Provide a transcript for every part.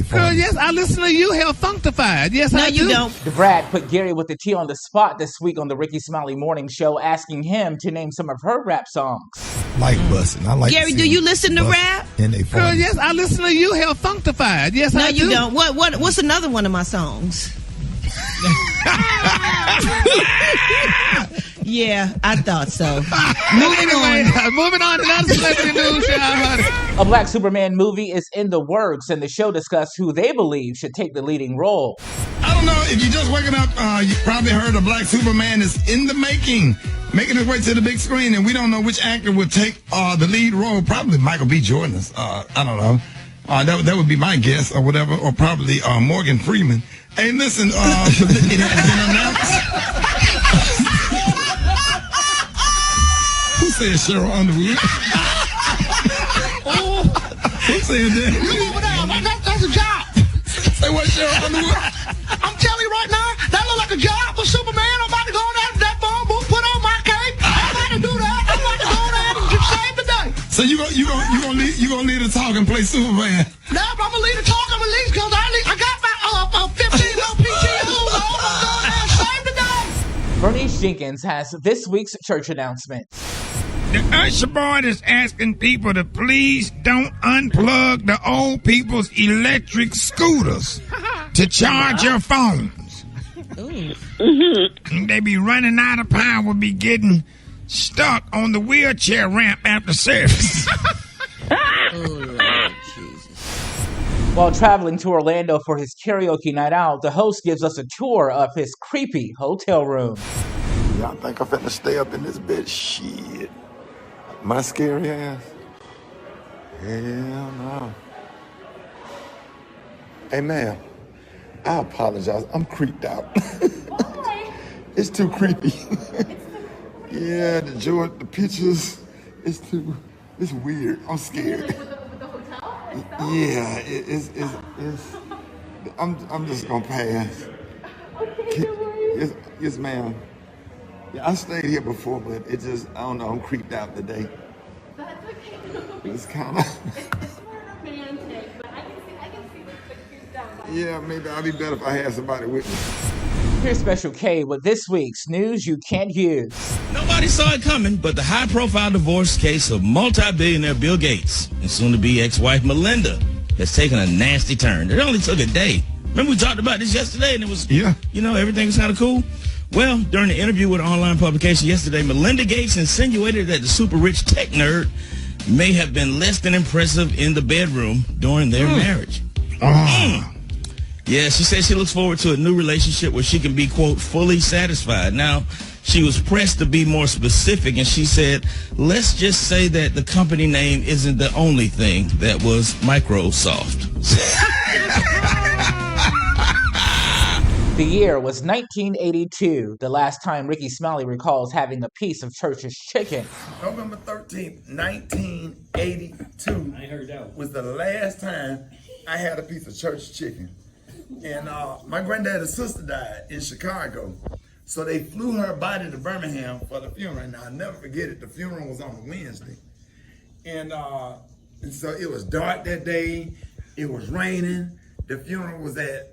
Girl, yes, I listen to you, Hell Functified. Yes, no, I do. No, you don't. The Brat put Gary with the T on the spot this week on the Rickey Smiley Morning Show, asking him to name some of her rap songs. Like busting. I like Gary, do you listen to rap? Girl, yes, I listen to you, Hell Functified. Yes, no, I do. No, you don't. What's another one of my songs? Yeah, I thought so. Moving on to another celebrity news, y'all. A Black Superman movie is in the works, and the show discussed who they believe should take the leading role. I don't know, if you're just waking up, you probably heard a Black Superman is in the making his way to the big screen, and we don't know which actor would take the lead role. Probably Michael B. Jordan. I don't know. That would be my guess, or whatever, or probably Morgan Freeman. Hey, listen, it has been announced. Who said Cheryl Underwood? Who said that? Look over there, that's a job. Say what, Cheryl Underwood? I'm telling you right now, that look like a job for Superman. I'm about to go down to that phone booth, put on my cape. I'm about to do that. I'm about to go down and just save the day. So you gonna lead the talk and play Superman? No, I'm gonna lead the talk and release because I got my 15 little PTOs. I'm gonna go down and save the day. Bernice Jenkins has this week's church announcement. The usher board is asking people to please don't unplug the old people's electric scooters to charge your phones. They be running out of power, be getting stuck on the wheelchair ramp after service. Lord Jesus. While traveling to Orlando for his karaoke night out, the host gives us a tour of his creepy hotel room. Y'all think I'm finna stay up in this bed? Shit. My scary ass? Hell no. Hey, ma'am, I apologize. I'm creeped out. It's too creepy. Yeah, the pictures, it's weird. I'm scared. With the hotel? Yeah, it's I'm just gonna pass. Okay, yes, ma'am. Yeah, I stayed here before, but it just, I don't know, I'm creeped out today. That's okay. It's kind of... It's more romantic, but I can see the creeped out. Yeah, maybe I'd be better if I had somebody with me. Here's Special K with this week's news you can't use. Nobody saw it coming, but the high-profile divorce case of multi-billionaire Bill Gates and soon-to-be ex-wife Melinda has taken a nasty turn. It only took a day. Remember we talked about this yesterday, and it was, everything was kind of cool? Well, during the interview with an online publication yesterday, Melinda Gates insinuated that the super-rich tech nerd may have been less than impressive in the bedroom during their marriage. Yeah, she said she looks forward to a new relationship where she can be, quote, fully satisfied. Now, she was pressed to be more specific, and she said, let's just say that the company name isn't the only thing that was Microsoft. The year was 1982, the last time Rickey Smiley recalls having a piece of church's chicken. November 13th, 1982 I heard that was the last time I had a piece of church chicken. And my granddad's sister died in Chicago. So they flew her body to Birmingham for the funeral. And I'll never forget it. The funeral was on a Wednesday. And so it was dark that day. It was raining. The funeral was at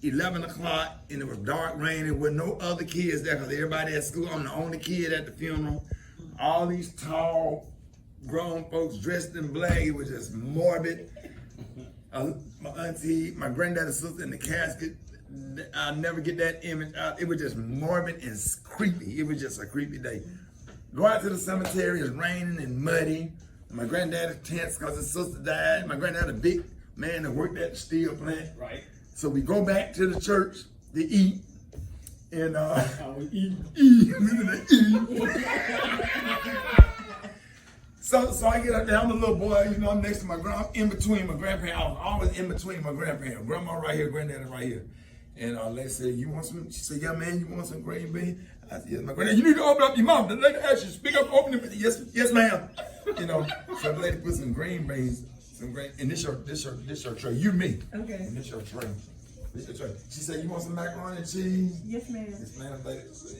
11 o'clock, and it was dark, raining, with no other kids there because everybody at school. I'm the only kid at the funeral. All these tall, grown folks dressed in black. It was just morbid. My auntie, my granddad's sister in the casket. I'll never get that image out. It was just morbid and creepy. It was just a creepy day. Go out to the cemetery, it's raining and muddy. My granddad's tense because his sister died. My granddad, a big man that worked at the steel plant. Right. So we go back to the church to eat, and eat. So I get up there, I'm a little boy, I'm next to I'm in between my grandparents. I was always in between my grandparents. Grandma right here, granddad right here. And lady said, you want some? She said, yeah, man, you want some green beans? I said, yes, my granddad, you need to open up your mouth. The lady asked you, speak up, open it. Yes, ma'am. So the lady put some green beans. And this your tray. You me. Okay. And this your tray. This your tray. She said, you want some macaroni and cheese? Yes, ma'am. Yes, ma'am.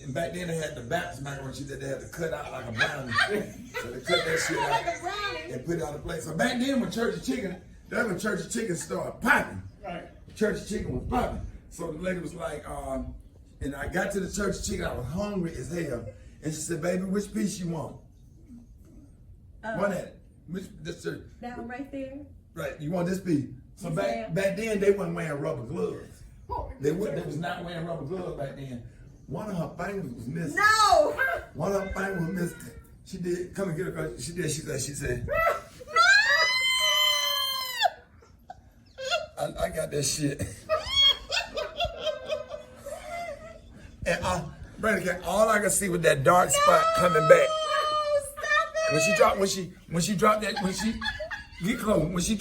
And back then they had the Baptist macaroni and cheese that they had to cut out like a brownie. So they cut that shit out and put it on the plate. So back then when church chicken, That's when Church of Chicken started popping. Right. Church of Chicken was popping. So the lady was like, and I got to the Church of Chicken, I was hungry as hell. And she said, baby, which piece you want? One at it. This church. Down right there. Right, you want this piece. So back then, they wasn't wearing rubber gloves. They was not wearing rubber gloves back then. One of her fingers was missing. No! One of her fingers was missing. She did, come and get her, she did, she said. I got that shit. And Brandon, all I could see was that dark spot coming back. When she dropped that, when she get close, when she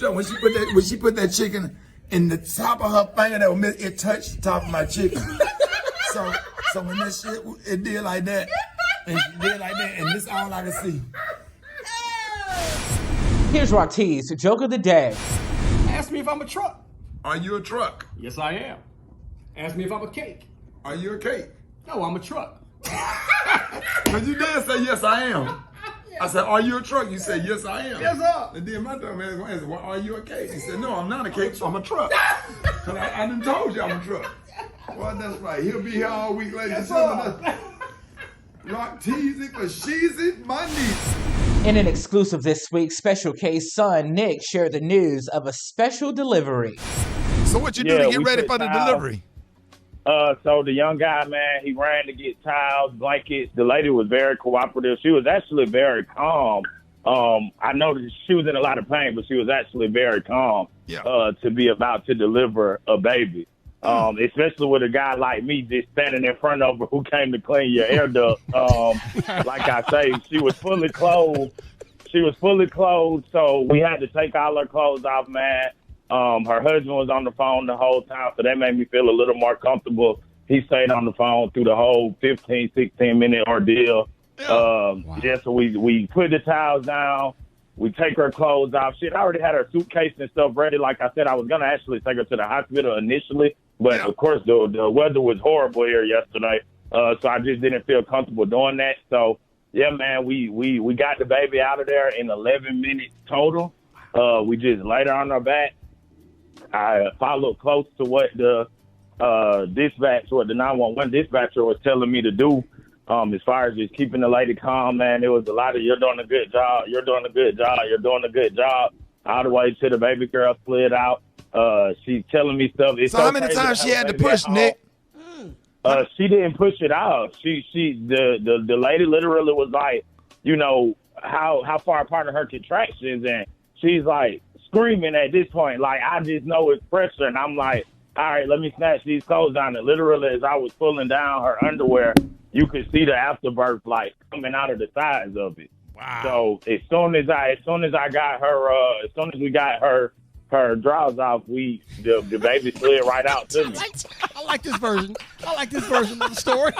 put that chicken in the top of her finger, that was it touched the top of my chicken. So when that shit, it did like that, and she did like that, and this all I could see. Here's Rocky's joke of the day. Ask me if I'm a truck. Are you a truck? Yes, I am. Ask me if I'm a cake. Are you a cake? No, I'm a truck. Because you did say, yes, I am. I said, are you a truck? You said, yes, I am. Yes, sir. And then my dumb ass answered, well, are you a cake? He said, no, I'm not a cake, so I'm a truck. Because I done told you I'm a truck. Well, that's right. He'll be here all week, ladies and gentlemen. Rock teasing for sheezy money. In an exclusive this week, Special K's son, Nick, shared the news of a special delivery. So what you do to get ready for the delivery? So the young guy, man, he ran to get towels, blankets. The lady was very cooperative. She was actually very calm. I know that she was in a lot of pain, but she was actually very calm to be about to deliver a baby. Especially with a guy like me just standing in front of her who came to clean your air duct. Like I say, she was fully clothed. So we had to take all her clothes off, man. Her husband was on the phone the whole time, so that made me feel a little more comfortable. He stayed on the phone through the whole 15, 16-minute ordeal. So we put the towels down. We take her clothes off. She had already had her suitcase and stuff ready. Like I said, I was going to actually take her to the hospital initially. But, of course, the weather was horrible here yesterday. So I just didn't feel comfortable doing that. So, yeah, man, we got the baby out of there in 11 minutes total. We just laid her on her back. I followed close to what the 911 dispatcher was telling me to do. As far as just keeping the lady calm, man, it was a lot of, you're doing a good job, you're doing a good job, you're doing a good job, all the way to the baby girl slid out. She's telling me stuff. So how many times she had to push, Nick? She didn't push it out. The lady literally was like, you know, how far apart are her contractions, and she's like screaming at this point, like, I just know it's pressure, and I'm like, all right, let me snatch these clothes down. And literally, as I was pulling down her underwear, you could see the afterbirth like coming out of the sides of it. Wow. So as soon as I got her, as soon as we got her drawers off, the baby slid right out to me. I like this version. of the story.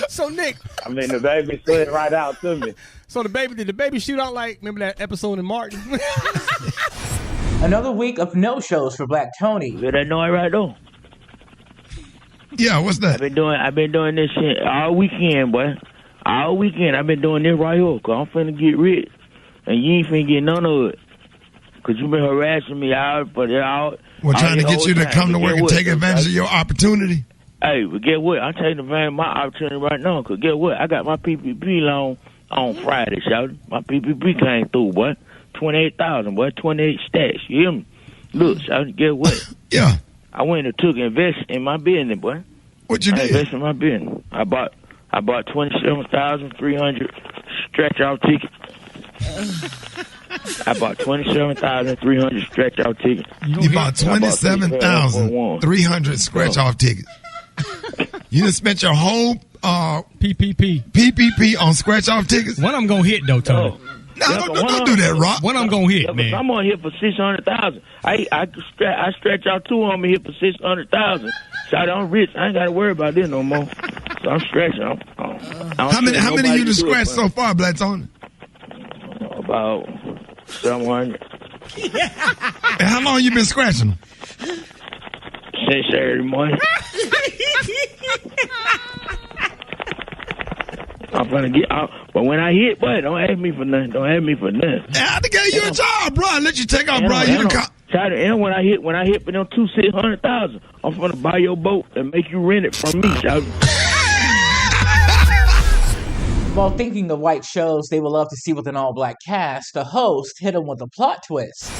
So Nick, I mean, the baby slid right out to me. So did the baby shoot out like, remember that episode in Martin? Another week of no-shows for Black Tony. Did I know it right though? Yeah, what's that? I've been doing this shit all weekend, boy. All weekend I've been doing this right here, cause I'm finna get rich, and you ain't finna get none of it, cause you been harassing me out for the out. We're trying to get you to come to work and take advantage of your opportunity. Hey, but get what? I'm taking advantage of my opportunity right now, cause get what? I got my PPP loan on Friday, shouty. My PPP came through, boy. 28,000, boy. 28 stacks. You hear me? Look, shouty, get what? Yeah. I went and took invest in my business, boy. What you did? Invest in my business. I bought 27,300 stretch out tickets. I bought 27,300 stretch out tickets. You bought 27,300 scratch off tickets. You just spent your whole PPP on scratch off tickets. One I'm gonna hit though, Tony. No, don't do that, Rock. One I'm gonna hit, man. I'm gonna hit for 600,000. I stretch out two on me, hit for 600,000. So I'm rich. I ain't gotta worry about this no more. So I'm stretching. How many you just scratched so far, Black Tony? About 700. And how long you been scratching them? Since Saturday morning. I'm gonna get out. But when I hit, boy, don't ask me for nothing. Don't ask me for nothing. I gave you a job, bro. I let you take off, bro. You can and when I hit for them 200,000, I'm gonna buy your boat and make you rent it from me, shout. While thinking of white shows they would love to see with an all-black cast, the host hit them with a plot twist.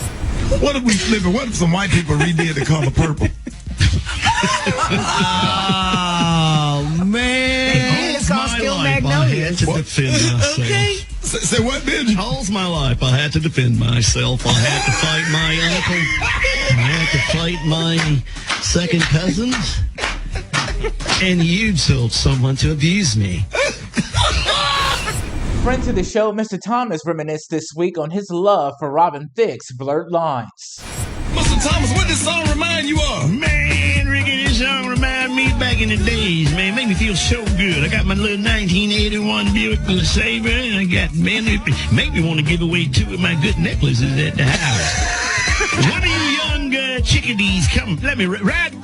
What if we flip it? What if some white people redid The Color Purple? Oh, man. It's all still Magnolia. I had to defend myself. Okay. Say what, bitch? All's my life. I had to defend myself. I had to fight my uncle. I had to fight my second cousins. And you told someone to abuse me. Friend to the show, Mr. Thomas reminisced this week on his love for Robin Thicke's Blurred Lines. Mr. Thomas, what does this song remind you of? Man, Ricky, this song remind me back in the days, man. Make me feel so good. I got my little 1981 Buick LeSabre, and I got, man, it make me want to give away 2 of my good necklaces at the house. One of you young chickadees, come, let me ride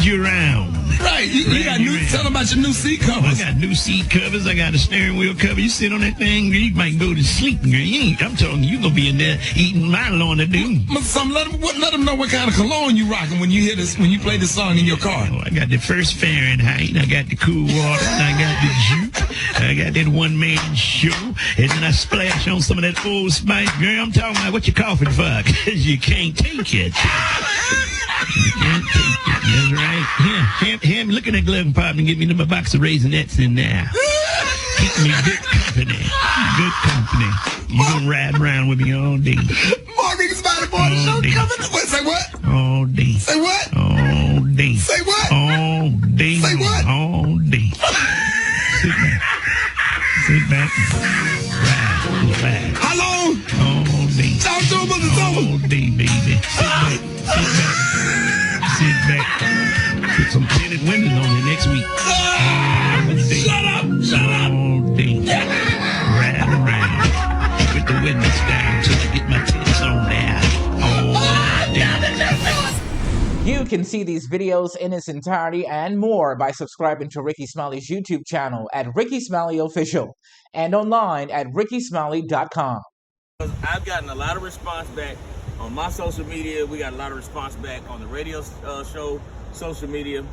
you around. Right, you got tell them about your new seat covers. I got new seat covers. I got a steering wheel cover. You sit on that thing, you might go to sleep, girl. I'm telling you, gonna be in there eating my lawn to do. Let them know what kind of cologne you rocking when you hear this, when you play this song in your car. Oh, I got the first Fahrenheit. I got the cool water. I got the juke. I got that one-man show. And then I splash on some of that Old Spice, girl. I'm talking about what you coughing for, because you can't take it. You can't take it. That's right. Here, look at that glove compartment. Give me a box of Raisinets in there. Keep me good company. Good company. You gonna ride around with me all day. More Rickey Smiley for the show coming. Wait, say what? All day. Say what? All day. Say what? All day. Say what? All day. Sit back. Ride. How long? All day. Talk to him, Mr. Thomas. All day, baby. Sit back. Put some tinted windows on you next week. Shut up. All day. Ride around. Put the windows down till I get my tits on there. All day. You can see these videos in its entirety and more by subscribing to Rickey Smiley's YouTube channel at Rickey Smiley Official and online at rickysmiley.com. I've gotten a lot of response back on my social media. We got a lot of response back on the radio show social media.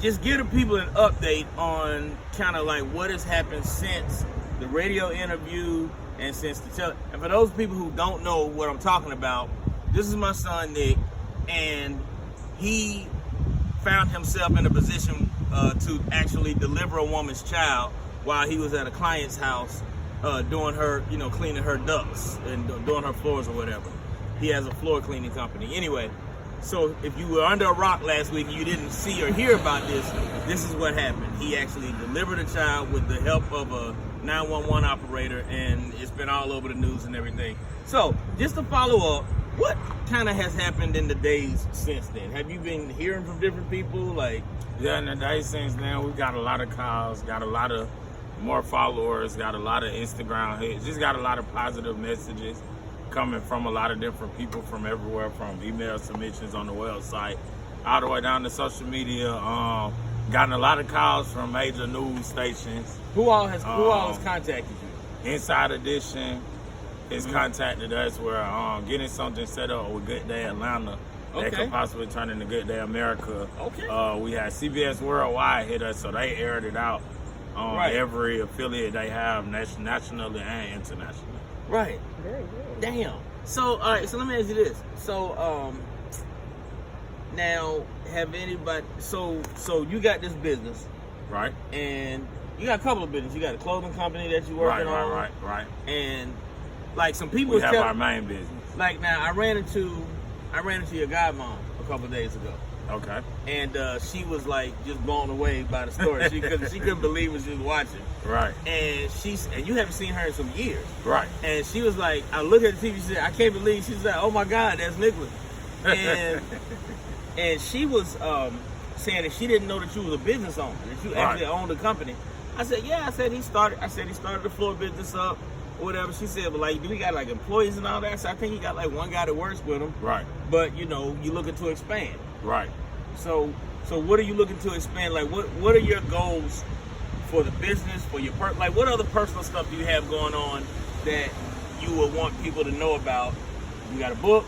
Just give the people an update on kind of like what has happened since the radio interview and since the and for those people who don't know what I'm talking about, this is my son Nick, and he found himself in a position to actually deliver a woman's child while he was at a client's house doing her, cleaning her ducts and doing her floors or whatever. He has a floor cleaning company. Anyway, so if you were under a rock last week and you didn't see or hear about this, this is what happened. He actually delivered a child with the help of a 911 operator, and it's been all over the news and everything. So, just to follow up, what kind of has happened in the days since then? Have you been hearing from different people? Like, yeah, in the days since then, we got a lot of calls, got a lot of more followers, got a lot of Instagram hits, just got a lot of positive messages coming from a lot of different people from everywhere, from email submissions on the website, all the way down to social media. Gotten a lot of calls from major news stations. Who all has contacted you? Inside Edition has contacted us. We're getting something set up with Good Day Atlanta that could possibly turn into Good Day America. Okay. We had CBS Worldwide hit us, so they aired it out on every affiliate they have, nationally and internationally. Right. Very good. Damn. So, all right, so let me ask you this. So, now, have anybody, so you got this business. Right. And you got a couple of businesses. You got a clothing company that you're working on. Right. And, like, some people we have our main business. Like, now, I ran into your godmom a couple of days ago. Okay. And she was like just blown away by the story. She couldn't believe what she was watching. Right. And you haven't seen her in some years. Right. And she was like, I looked at the TV, she said, I can't believe. She said, oh my God, that's Nicholas. And and she was saying that she didn't know that you was a business owner, that you actually owned a company. I said, yeah. I said he started the floor business up, or whatever. She said, but like, do we got like employees and all that? So I think he got like one guy that works with him. Right. But you looking to expand. Right. So what are you looking to expand? Like, what are your goals for the business, for your like what other personal stuff do you have going on that you would want people to know about? You got a book,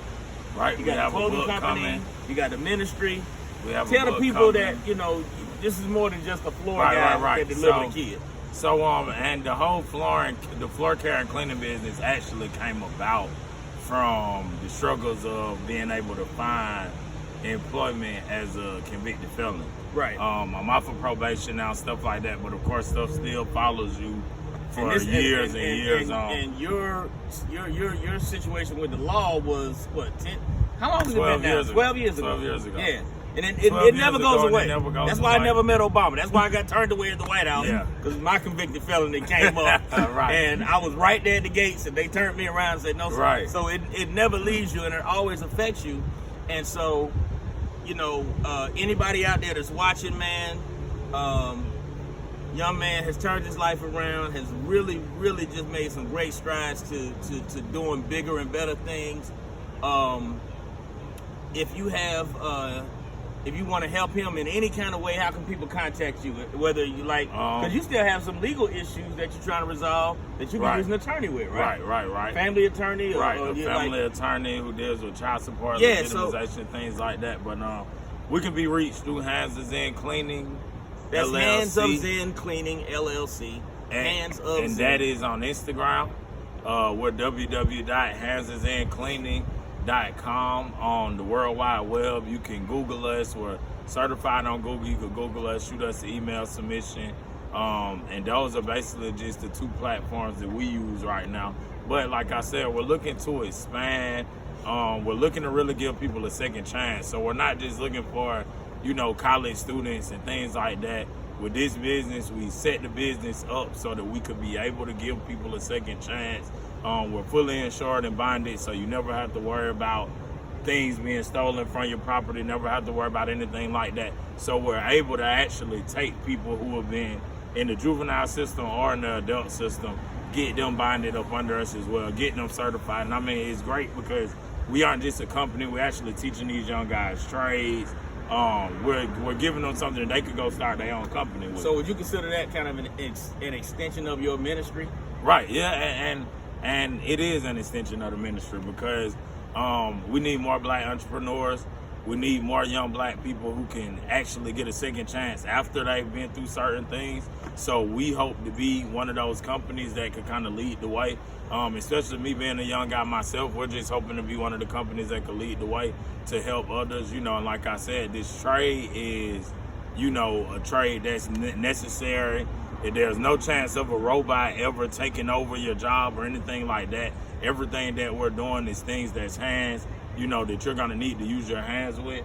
right? You got a clothing company, coming. You got the ministry. We have Tell a the book people coming. that, you know, this is more than just a floor guy that deliver the kids. So and the whole floor care and cleaning business actually came about from the struggles of being able to find employment as a convicted felon. Right. I'm off of probation now, stuff like that, but of course stuff still follows you for years and years on. And your situation with the law was what, 10? How long has it been now? 12 years ago. 12 years ago. Yeah. And it never goes away. That's why I never met Obama. That's why I got turned away at the White House. Because my convicted felony came up. Right. And I was right there at the gates, and they turned me around and said, no, sir. Right. So it never leaves you, and it always affects you. And so, you know, anybody out there that's watching, man, young man has turned his life around, has really, really just made some great strides to doing bigger and better things. If you have, if you want to help him in any kind of way, how can people contact you? Whether you like, because you still have some legal issues that you're trying to resolve that you can use an attorney with, right? Right. Family attorney, a family like, attorney who deals with child support, yeah, legitimization, things like that. But we can be reached through Hands of Zen Cleaning. That's LLC. Hands of Zen Cleaning LLC. Hands of and Zen. that is on Instagram. We're www.handsofzencleaning.com on the World Wide Web. You can Google us. We're certified on Google. You can Google us, shoot us an email submission. And those are basically just the two platforms that we use right now. But like I said, we're looking to expand. We're looking to really give people a second chance. So we're not just looking for, you know, college students and things like that. With this business, we set the business up so that we could be able to give people a second chance. We're fully insured and bonded, so you never have to worry about things being stolen from your property, never have to worry about anything like that. So we're able to actually take people who have been in the juvenile system or in the adult system, get them bonded up under us as well, getting them certified. And I mean, it's great because we aren't just a company, we're actually teaching these young guys trades. We're giving them something that they could go start their own company with. So would you consider that kind of an extension of your ministry? Right, yeah, and it is an extension of the ministry because we need more black entrepreneurs. We need more young black people who can actually get a second chance after they've been through certain things. So we hope to be one of those companies that could kind of lead the way. Especially me being a young guy myself, we're just hoping to be one of the companies that could lead the way to help others, you know. And like I said, this trade is, you know, a trade that's necessary. There's no chance of a robot ever taking over your job or anything like that. Everything that we're doing is things that's hands, you know, that you're going to need to use your hands with.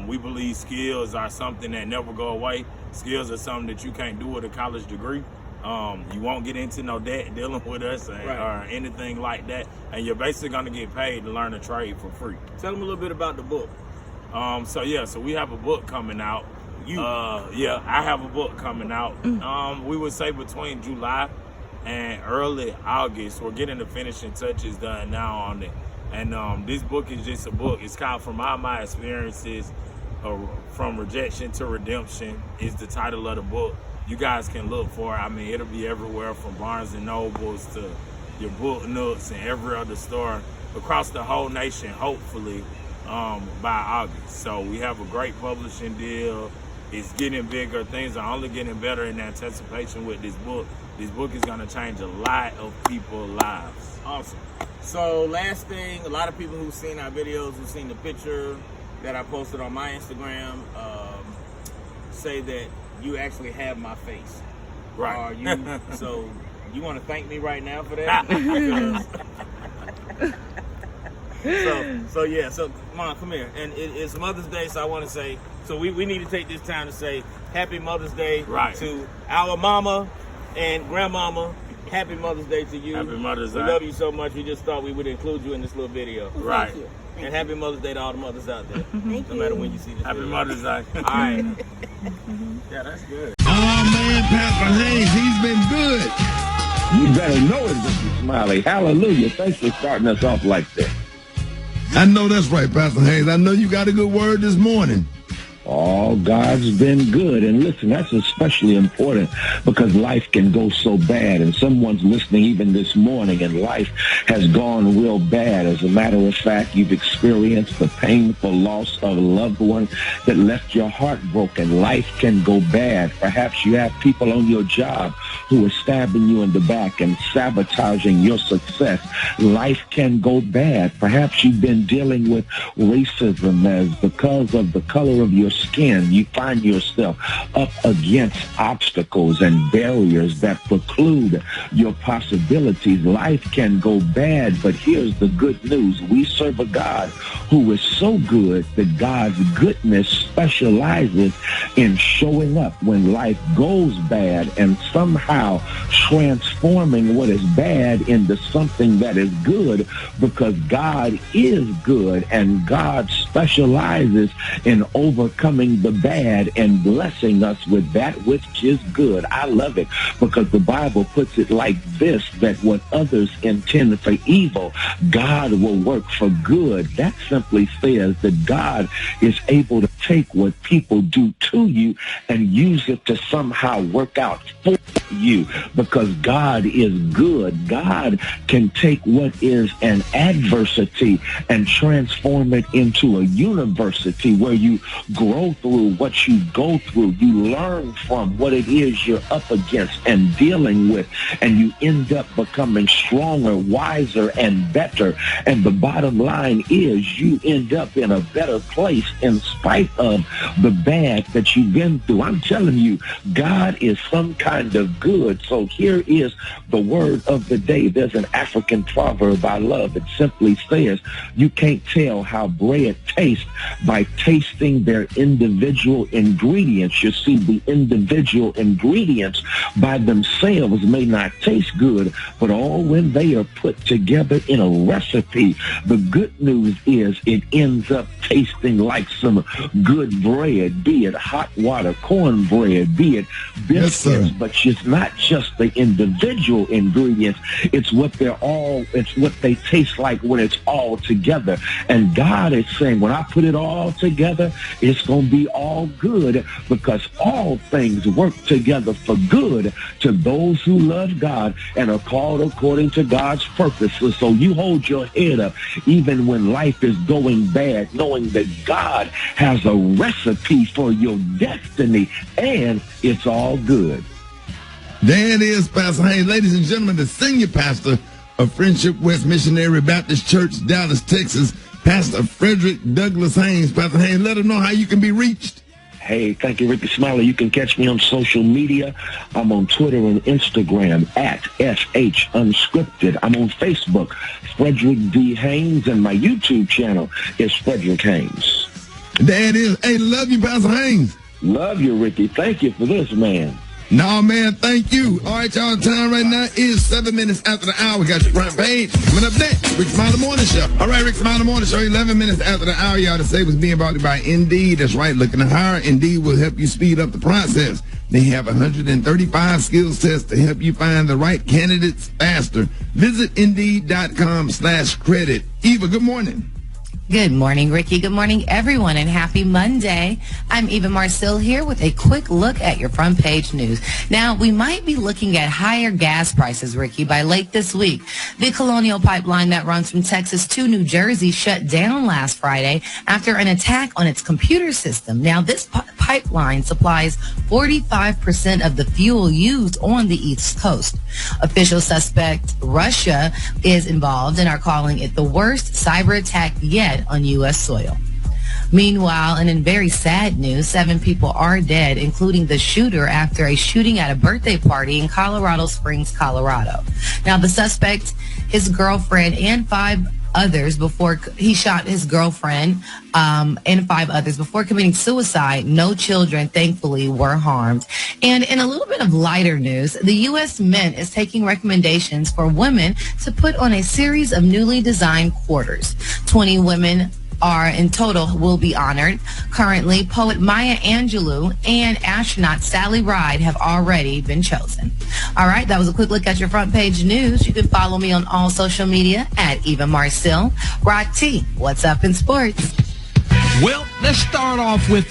We believe skills are something that never go away. Skills are something that you can't do with a college degree. You won't get into no debt dealing with us or anything like that. And you're basically going to get paid to learn a trade for free. Tell them a little bit about the book. So we have a book coming out. I have a book coming out. We would say between July and early August. We're getting the finishing touches done now on it. And this book is just a book. It's called From All My Experiences, From Rejection to Redemption is the title of the book. You guys can look for it. I mean, it'll be everywhere from Barnes & Nobles to your Book Nooks and every other store across the whole nation, hopefully, by August. So we have a great publishing deal. It's getting bigger. Things are only getting better in anticipation with this book. This book is going to change a lot of people's lives. Awesome. So last thing, a lot of people who've seen our videos, who've seen the picture that I posted on my Instagram, say that you actually have my face. Right. So you want to thank me right now for that? So Mom, come here. And it's Mother's Day, so I want to say, so we need to take this time to say Happy Mother's Day to our mama and grandmama. Happy Mother's Day to you. Happy Mother's Day. We love you so much. We just thought we would include you in this little video. Right. Thank you. And happy Mother's Day to all the mothers out there. No matter when you see this Happy video. Mother's Day. All right. Yeah, that's good. Oh, man, Pastor Haynes, he's been good. You better know it, Rickey Smiley. Hallelujah. Thanks for starting us off like that. I know that's right, Pastor Haynes. I know you got a good word this morning. Oh, God's been good. And listen, that's especially important because life can go so bad. And someone's listening even this morning and life has gone real bad. As a matter of fact, you've experienced the painful loss of a loved one that left your heart broken. Life can go bad. Perhaps you have people on your job who are stabbing you in the back and sabotaging your success. Life can go bad. Perhaps you've been dealing with racism as because of the color of your skin, you find yourself up against obstacles and barriers that preclude your possibilities. Life can go bad, but here's the good news. We serve a God who is so good that God's goodness specializes in showing up when life goes bad and somehow transforming what is bad into something that is good, because God is good and God specializes in overcoming the bad and blessing us with that which is good. I love it because the Bible puts it like this, that what others intend for evil, God will work for good. That simply says that God is able to take what people do to you and use it to somehow work out for you, because God is good. God can take what is an adversity and transform it into a university where you grow through what you go through. You learn from what it is you're up against and dealing with, and you end up becoming stronger, wiser, and better. And the bottom line is you end up in a better place in spite of the bad that you've been through. I'm telling you, God is some kind of good. So here is the word of the day. There's an African proverb I love. It simply says, you can't tell how bread tastes by tasting their individual ingredients. You see, the individual ingredients by themselves may not taste good, but all when they are put together in a recipe, the good news is it ends up tasting like some good bread, be it hot water, cornbread, be it biscuits, but it's not just the individual ingredients, it's what they taste like when it's all together. And God is saying, when I put it all together, it's going to be all good, because all things work together for good to those who love God and are called according to God's purpose. So you hold your head up even when life is going bad, knowing that God has a recipe for your destiny, and it's all good. There it is, Pastor Haynes. Ladies and gentlemen, the senior pastor of Friendship West Missionary Baptist Church, Dallas, Texas, Pastor Frederick Douglass Haynes. Pastor Haynes, let them know how you can be reached. Hey, thank you, Rickey Smiley. You can catch me on social media. I'm on Twitter and Instagram at FH Unscripted. I'm on Facebook, Frederick D. Haynes, and my YouTube channel is Frederick Haynes. There it is. Hey, love you, Pastor Haynes. Love you, Rickey. Thank you for this, man. No, man, thank you. All right, y'all, time right now is 7 minutes after the hour. We got your front page. Coming up next, Rick Smiley Morning Show. All right, Rick Smiley Morning Show, 11 minutes after the hour. Y'all, to say was being brought to you by Indeed. That's right, looking to hire. Indeed will help you speed up the process. They have 135 skills tests to help you find the right candidates faster. Visit Indeed.com/credit. Eva, good morning. Good morning, Ricky. Good morning, everyone, and happy Monday. I'm Eva Marcille here with a quick look at your front page news. Now, we might be looking at higher gas prices, Ricky, by late this week. The Colonial Pipeline that runs from Texas to New Jersey shut down last Friday after an attack on its computer system. Now, this pipeline supplies 45% of the fuel used on the East Coast. Officials suspect Russia is involved and are calling it the worst cyber attack yet on U.S. soil. Meanwhile, and in very sad news, 7 people are dead, including the shooter after a shooting at a birthday party in Colorado Springs, Colorado. Now, the suspect, his girlfriend, and 5 others before he shot his girlfriend and 5 others before committing suicide. No children, thankfully, were harmed. And in a little bit of lighter news, the U.S. Mint is taking recommendations for women to put on a series of newly designed quarters. 20 women are in total will be honored. Currently, poet Maya Angelou and astronaut Sally Ride have already been chosen. All right, that was a quick look at your front page news. You can follow me on all social media at Eva Marcille. Rod T, what's up in sports? Well, let's start off with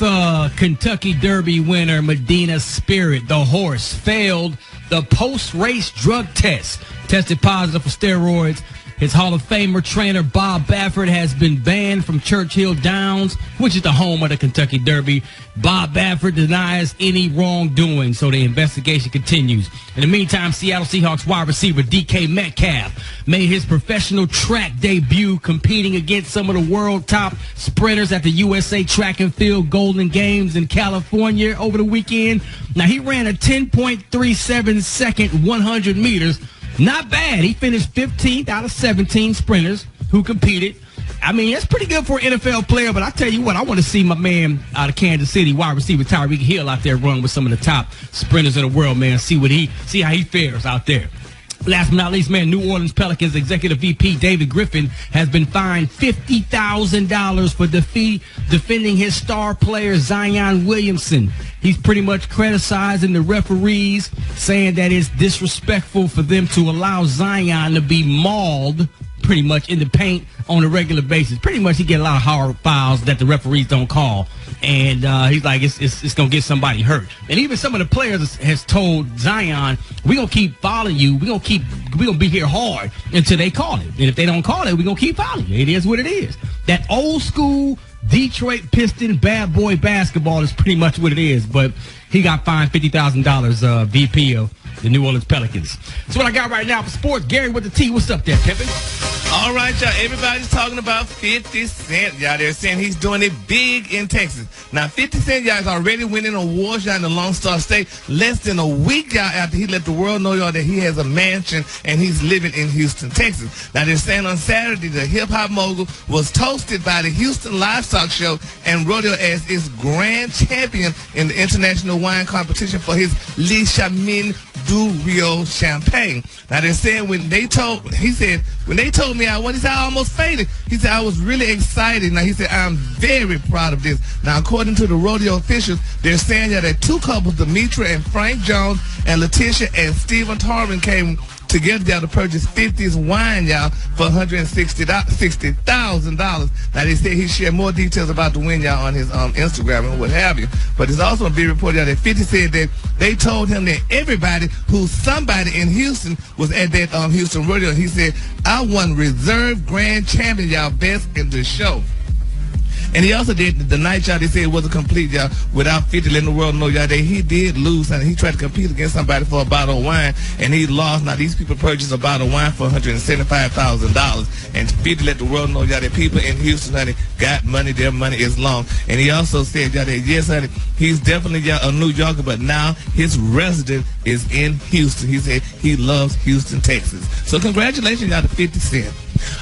Kentucky Derby winner Medina Spirit. The horse failed the post-race drug test, tested positive for steroids. His Hall of Famer trainer Bob Baffert has been banned from Churchill Downs, which is the home of the Kentucky Derby. Bob Baffert denies any wrongdoing, so the investigation continues. In the meantime, Seattle Seahawks wide receiver DK Metcalf made his professional track debut, competing against some of the world top sprinters at the USA Track and Field Golden Games in California over the weekend. Now, he ran a 10.37 second 100 meters. Not bad. He finished 15th out of 17 sprinters who competed. I mean, that's pretty good for an NFL player, but I tell you what, I want to see my man out of Kansas City, wide receiver Tyreek Hill, out there run with some of the top sprinters in the world, man. See how he fares out there. Last but not least, man, New Orleans Pelicans executive VP David Griffin has been fined $50,000 for defending his star player Zion Williamson. He's pretty much criticizing the referees, saying that it's disrespectful for them to allow Zion to be mauled pretty much in the paint on a regular basis. Pretty much he get a lot of hard fouls that the referees don't call. And he's like, it's going to get somebody hurt. And even some of the players has told Zion, we're going to keep following you. We're going to be here hard until they call it. And if they don't call it, we're going to keep following you. It is what it is. That old school Detroit Piston bad boy basketball is pretty much what it is. But he got fined $50,000, VP of the New Orleans Pelicans. That's what I got right now for sports. Gary with the T. What's up there, Pimpin'? All right, y'all. Everybody's talking about 50 Cent. Y'all, they're saying he's doing it big in Texas. Now, 50 Cent, y'all, is already winning awards, y'all, in the Lone Star State. Less than a week, y'all, after he let the world know, y'all, that he has a mansion and he's living in Houston, Texas. Now, they're saying on Saturday, the hip-hop mogul was toasted by the Houston Livestock Show and rodeo as its grand champion in the international wine competition for his Le Chemin du Rio champagne. Now, they're saying when they told me I won, he said I almost fainted. He said I was really excited. Now, he said I'm very proud of this. Now, according to the rodeo officials, they're saying that two couples, Demetra and Frank Jones, and LaTocha and Stephen Tarvin, came together, y'all, to purchase 50's wine, y'all, for $160,000. Now, they said he shared more details about the win, y'all, on his Instagram and what have you. But it's also been reported, y'all, that 50 said that they told him that everybody who's somebody in Houston was at that Houston rodeo. He said, I won reserve grand champion, y'all, best in the show. And he also did the night, y'all, they said it wasn't complete, y'all, without 50 letting the world know, y'all, that he did lose. And he tried to compete against somebody for a bottle of wine, and he lost. Now, these people purchased a bottle of wine for $175,000. And 50 let the world know, y'all, that people in Houston, honey, got money. Their money is long. And he also said, y'all, that, yes, honey, he's definitely, y'all, a New Yorker, but now his resident is in Houston. He said he loves Houston, Texas. So congratulations, y'all, to 50 Cent.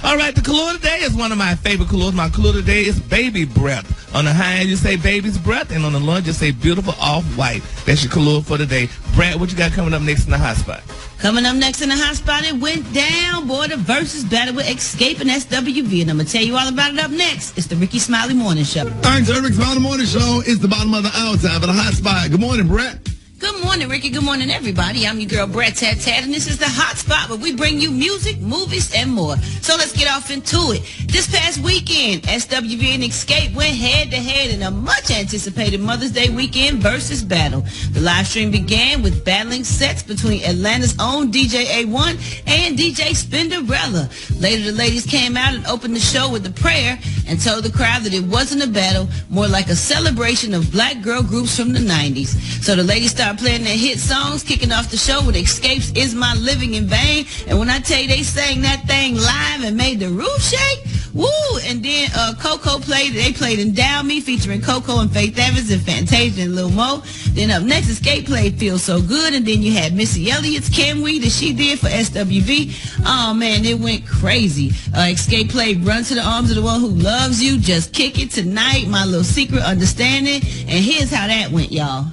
All right, the color today is one of my favorite colors. My color today is baby breath. On the high end, you say baby's breath, and on the low end, you say beautiful off-white. That's your color for today. Brad, what you got coming up next in the hot spot? Coming up next in the hot spot, it went down, boy. The Verzuz battle with Xscape and SWV, and I'm going to tell you all about it up next. It's the Rickey Smiley Morning Show. All right, so the Rickey Smiley Morning Show is the bottom of the hour time for the hot spot. Good morning, Brat. Good morning, Ricky. Good morning, everybody. I'm your girl, Brat Tat Tat, and this is the hot spot where we bring you music, movies, and more. So let's get off into it. This past weekend, SWV and Xscape went head-to-head in a much-anticipated Mother's Day weekend versus battle. The live stream began with battling sets between Atlanta's own DJ A1 and DJ Spinderella. Later, the ladies came out and opened the show with a prayer and told the crowd that it wasn't a battle, more like a celebration of black girl groups from the 90s. So the ladies started playing their hit songs, kicking off the show with Xscape's Is My Living in Vain. And when I tell you they sang that thing live and made the roof shake, woo! And then Coco played, they played Endow Me featuring Coco and Faith Evans and Fantasia and Lil Mo. Then up next, Xscape played Feel So Good. And then you had Missy Elliott's Can We that she did for SWV. Oh man, it went crazy. Xscape played Run to the Arms of the One Who Loves You, Just Kick It Tonight, My Little Secret Understanding. And here's how that went, y'all.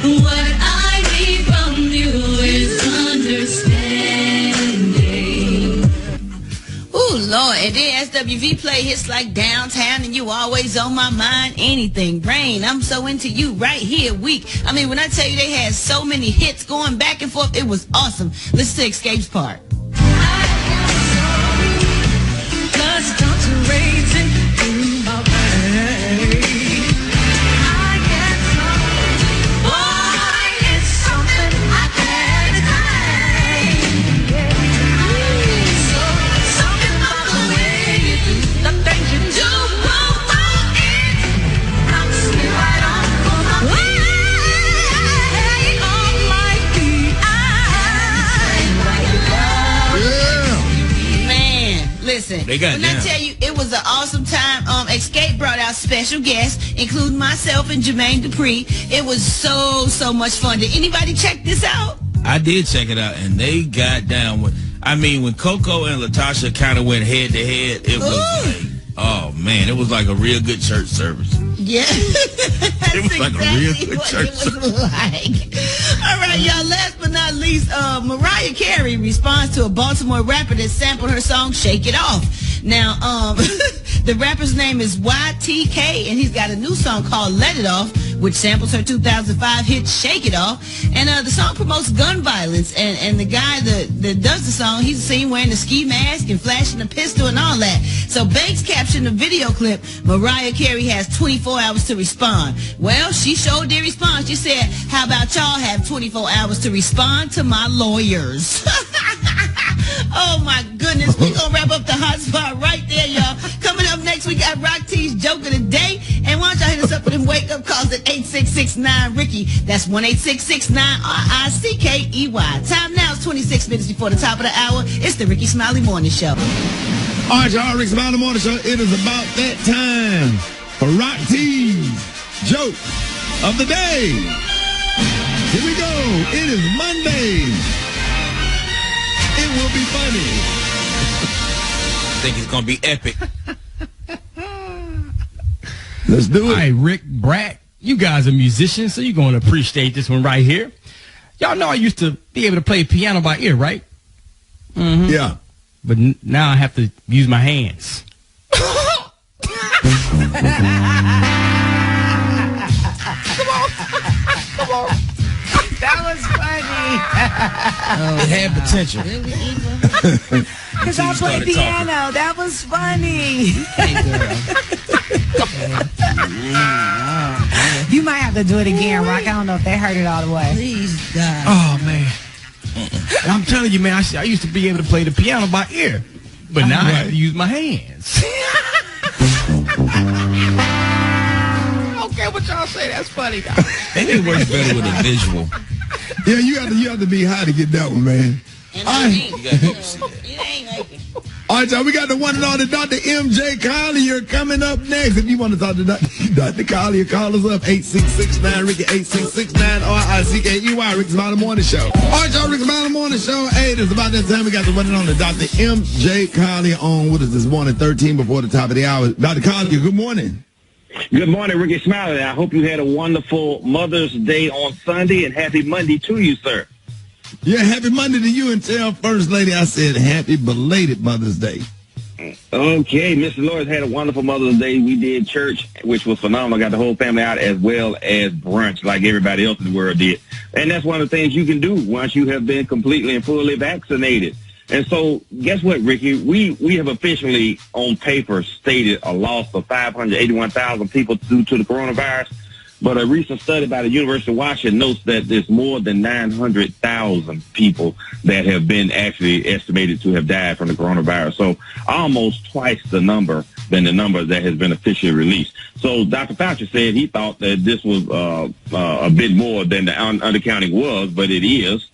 What I need from you is understanding. Ooh, Lord. And then SWV played hits like Downtown and You Always On My Mind, Anything, Rain, I'm So Into You, Right Here, Weak. I mean, when I tell you they had so many hits going back and forth, it was awesome. Listen to Xscape's part. Blood starts racing through my veins. They got When I tell you, it was an awesome time. Xscape brought out special guests, including myself and Jermaine Dupri. It was so much fun. Did anybody check this out? I did check it out, and they got down with. I mean, when Coco and LaTocha kind of went head to head, it was like, oh man, it was like a real good church service. Yeah, that's It was like a real good what church it was like. All right, y'all. Last but not least, Mariah Carey responds to a Baltimore rapper that sampled her song "Shake It Off." Now, the rapper's name is YTK, and he's got a new song called "Let It Off," which samples her 2005 hit "Shake It Off." And the song promotes gun violence. And the guy that does the song, he's seen wearing a ski mask and flashing a pistol and all that. So Banks captioned the video clip, "Mariah Carey has 24 hours to respond." Well, she sure did respond. She said, "How about y'all have 24 hours to respond to my lawyers?" Oh my goodness, we're gonna wrap up the hot spot right there, y'all. Coming up next, we got Rock T's Joke of the Day. And why don't y'all hit us up with them wake up calls at 8669-RICKY. That's 1-866-9-RICKEY. Time now is 26 minutes before the top of the hour. It's the Rickey Smiley Morning Show. All right, y'all, Rickey Smiley Morning Show. It is about that time for Rock T's Joke of the Day. Here we go. It is Monday. It will be funny. I think it's gonna be epic. Let's do it. All right, Rick, Brat, you guys are musicians, so you're going to appreciate this one right here. Y'all know I used to be able to play piano by ear, right? Mm-hmm. Yeah. But now I have to use my hands. Come on. That was funny. It had potential. Because I play piano. That was funny. You might have to do it again, Rock. I don't know if they heard it all the way. Please, God. Oh, man. And I'm telling you, man, I used to be able to play the piano by ear. But now I have to use my hands. Okay, what y'all say? That's funny, guys. Maybe it works better with a visual. Yeah, you have to be high to get that one, man. All right, y'all, we got the one and only Dr. M.J. Collier coming up next. If you want to talk to Dr. Collier, call us up, 866-9-RICKY, 866-9-RICKEY, Rickey Smiley Morning Show. All right, y'all, Rickey Smiley Morning Show. Hey, it's about that time we got the one and only Dr. M.J. Collier on with us this morning, 13 before the top of the hour. Dr. Collier, good morning. Good morning, Rickey Smiley. I hope you had a wonderful Mother's Day on Sunday, and happy Monday to you, sir. Yeah, happy Monday to you, and tell First Lady I said happy belated Mother's Day. Okay, Mr. Lawrence had a wonderful Mother's Day. We did church, which was phenomenal. Got the whole family out as well as brunch like everybody else in the world did. And that's one of the things you can do once you have been completely and fully vaccinated. And so, guess what, Ricky? We have officially, on paper, stated a loss of 581,000 people due to the coronavirus. But a recent study by the University of Washington notes that there's more than 900,000 people that have been actually estimated to have died from the coronavirus. So almost twice the number than the number that has been officially released. So Dr. Fauci said he thought that this was a bit more than the undercounting was, but it is.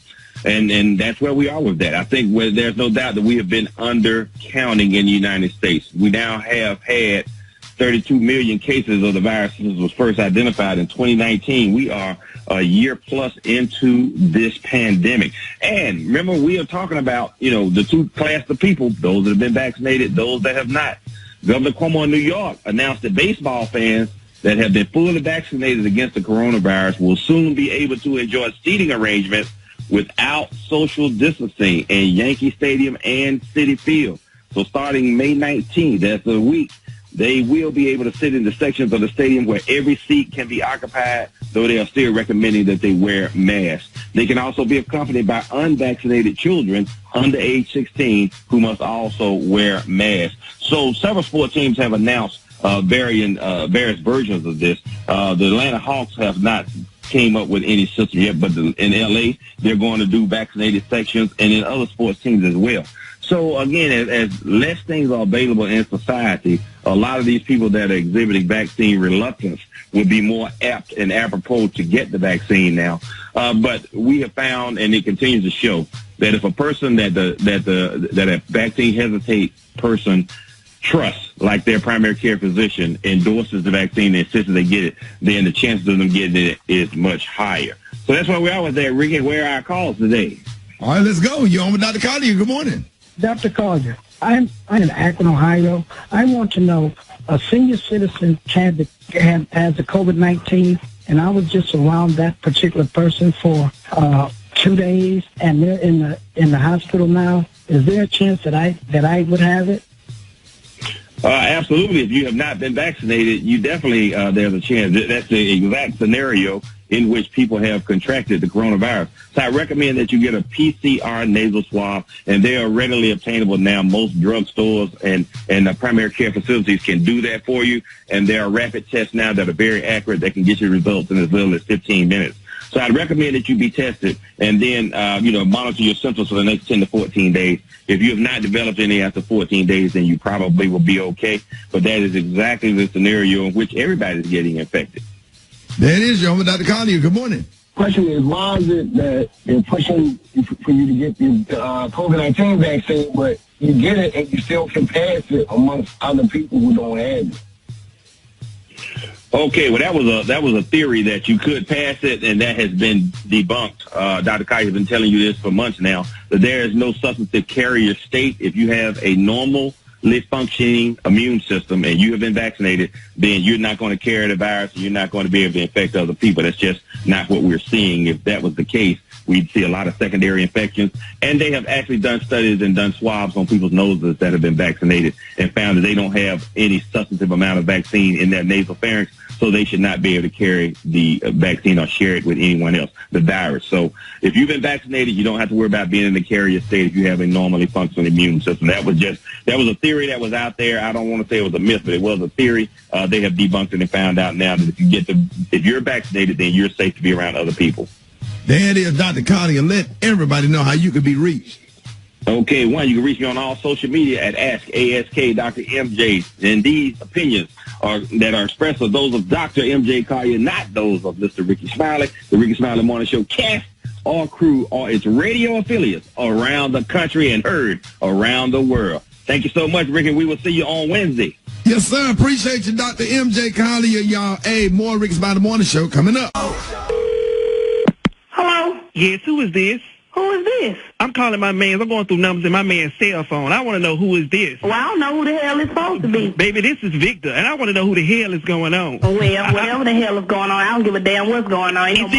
And that's where we are with that. I think there's no doubt that we have been undercounting in the United States. We now have had 32 million cases of the virus since it was first identified in 2019. We are a year plus into this pandemic. And remember, we are talking about, the two classes of people, those that have been vaccinated, those that have not. Governor Cuomo in New York announced that baseball fans that have been fully vaccinated against the coronavirus will soon be able to enjoy seating arrangements without social distancing in Yankee Stadium and Citi Field. So starting May 19th, that's a week, they will be able to sit in the sections of the stadium where every seat can be occupied, though they are still recommending that they wear masks. They can also be accompanied by unvaccinated children under age 16 who must also wear masks. So several sports teams have announced various versions of this. The Atlanta Hawks have not came up with any system yet, but in L.A., they're going to do vaccinated sections, and in other sports teams as well. So again, as less things are available in society, a lot of these people that are exhibiting vaccine reluctance would be more apt and apropos to get the vaccine now. But we have found, and it continues to show, that if a person that a vaccine hesitate person trusts, like their primary care physician, endorses the vaccine and insists they get it, then the chances of them getting it is much higher. So that's why we always say, Ricky, where are our calls today? All right, let's go. You're on with Dr. Collier. Good morning. Dr. Collier, I'm in Akron, Ohio. I want to know, a senior citizen has the COVID-19, and I was just around that particular person for 2 days, and they're in the hospital now. Is there a chance that I would have it? Absolutely. If you have not been vaccinated, you definitely, there's a chance. That's the exact scenario in which people have contracted the coronavirus. So I recommend that you get a PCR nasal swab, and they are readily obtainable now. Most drugstores and primary care facilities can do that for you, and there are rapid tests now that are very accurate that can get you results in as little as 15 minutes. So I'd recommend that you be tested and then, monitor your symptoms for the next 10 to 14 days. If you have not developed any after 14 days, then you probably will be okay. But that is exactly the scenario in which everybody is getting infected. There it is, John. Dr. Collier, good morning. Question is, why is it that they're pushing for you to get the COVID-19 vaccine, but you get it and you still can pass it amongst other people who don't have it? Okay, well, that was a theory that you could pass it, and that has been debunked. Dr. Collier has been telling you this for months now, that there is no substantive carrier state. If you have a normally functioning immune system and you have been vaccinated, then you're not going to carry the virus and you're not going to be able to infect other people. That's just not what we're seeing. If that was the case, we'd see a lot of secondary infections. And they have actually done studies and done swabs on people's noses that have been vaccinated and found that they don't have any substantive amount of vaccine in their nasal pharynx, so they should not be able to carry the vaccine or share it with anyone else, the virus. So if you've been vaccinated, you don't have to worry about being in the carrier state if you have a normally functioning immune system. That was a theory that was out there. I don't want to say it was a myth, but it was a theory. They have debunked it and found out now that if you're vaccinated, then you're safe to be around other people. There it is, Dr. Collier. Let everybody know how you can be reached. Okay, one, you can reach me on all social media at ASK Dr. MJ. And these opinions that are expressed are those of Dr. MJ Collier, not those of Mr. Rickey Smiley, the Rickey Smiley Morning Show cast or crew or its radio affiliates around the country and heard around the world. Thank you so much, Ricky. We will see you on Wednesday. Yes, sir. Appreciate you, Dr. MJ Collier, y'all. Hey, more Rickey Smiley Morning Show coming up. Hello? Yes, who is this? Who is this? I'm calling my man. I'm going through numbers in my man's cell phone. I want to know who is this. Well, I don't know who the hell it's supposed to be. Baby, this is Victor, and I want to know who the hell is going on. Well, whatever the hell is going on, I don't give a damn what's going on. Ain't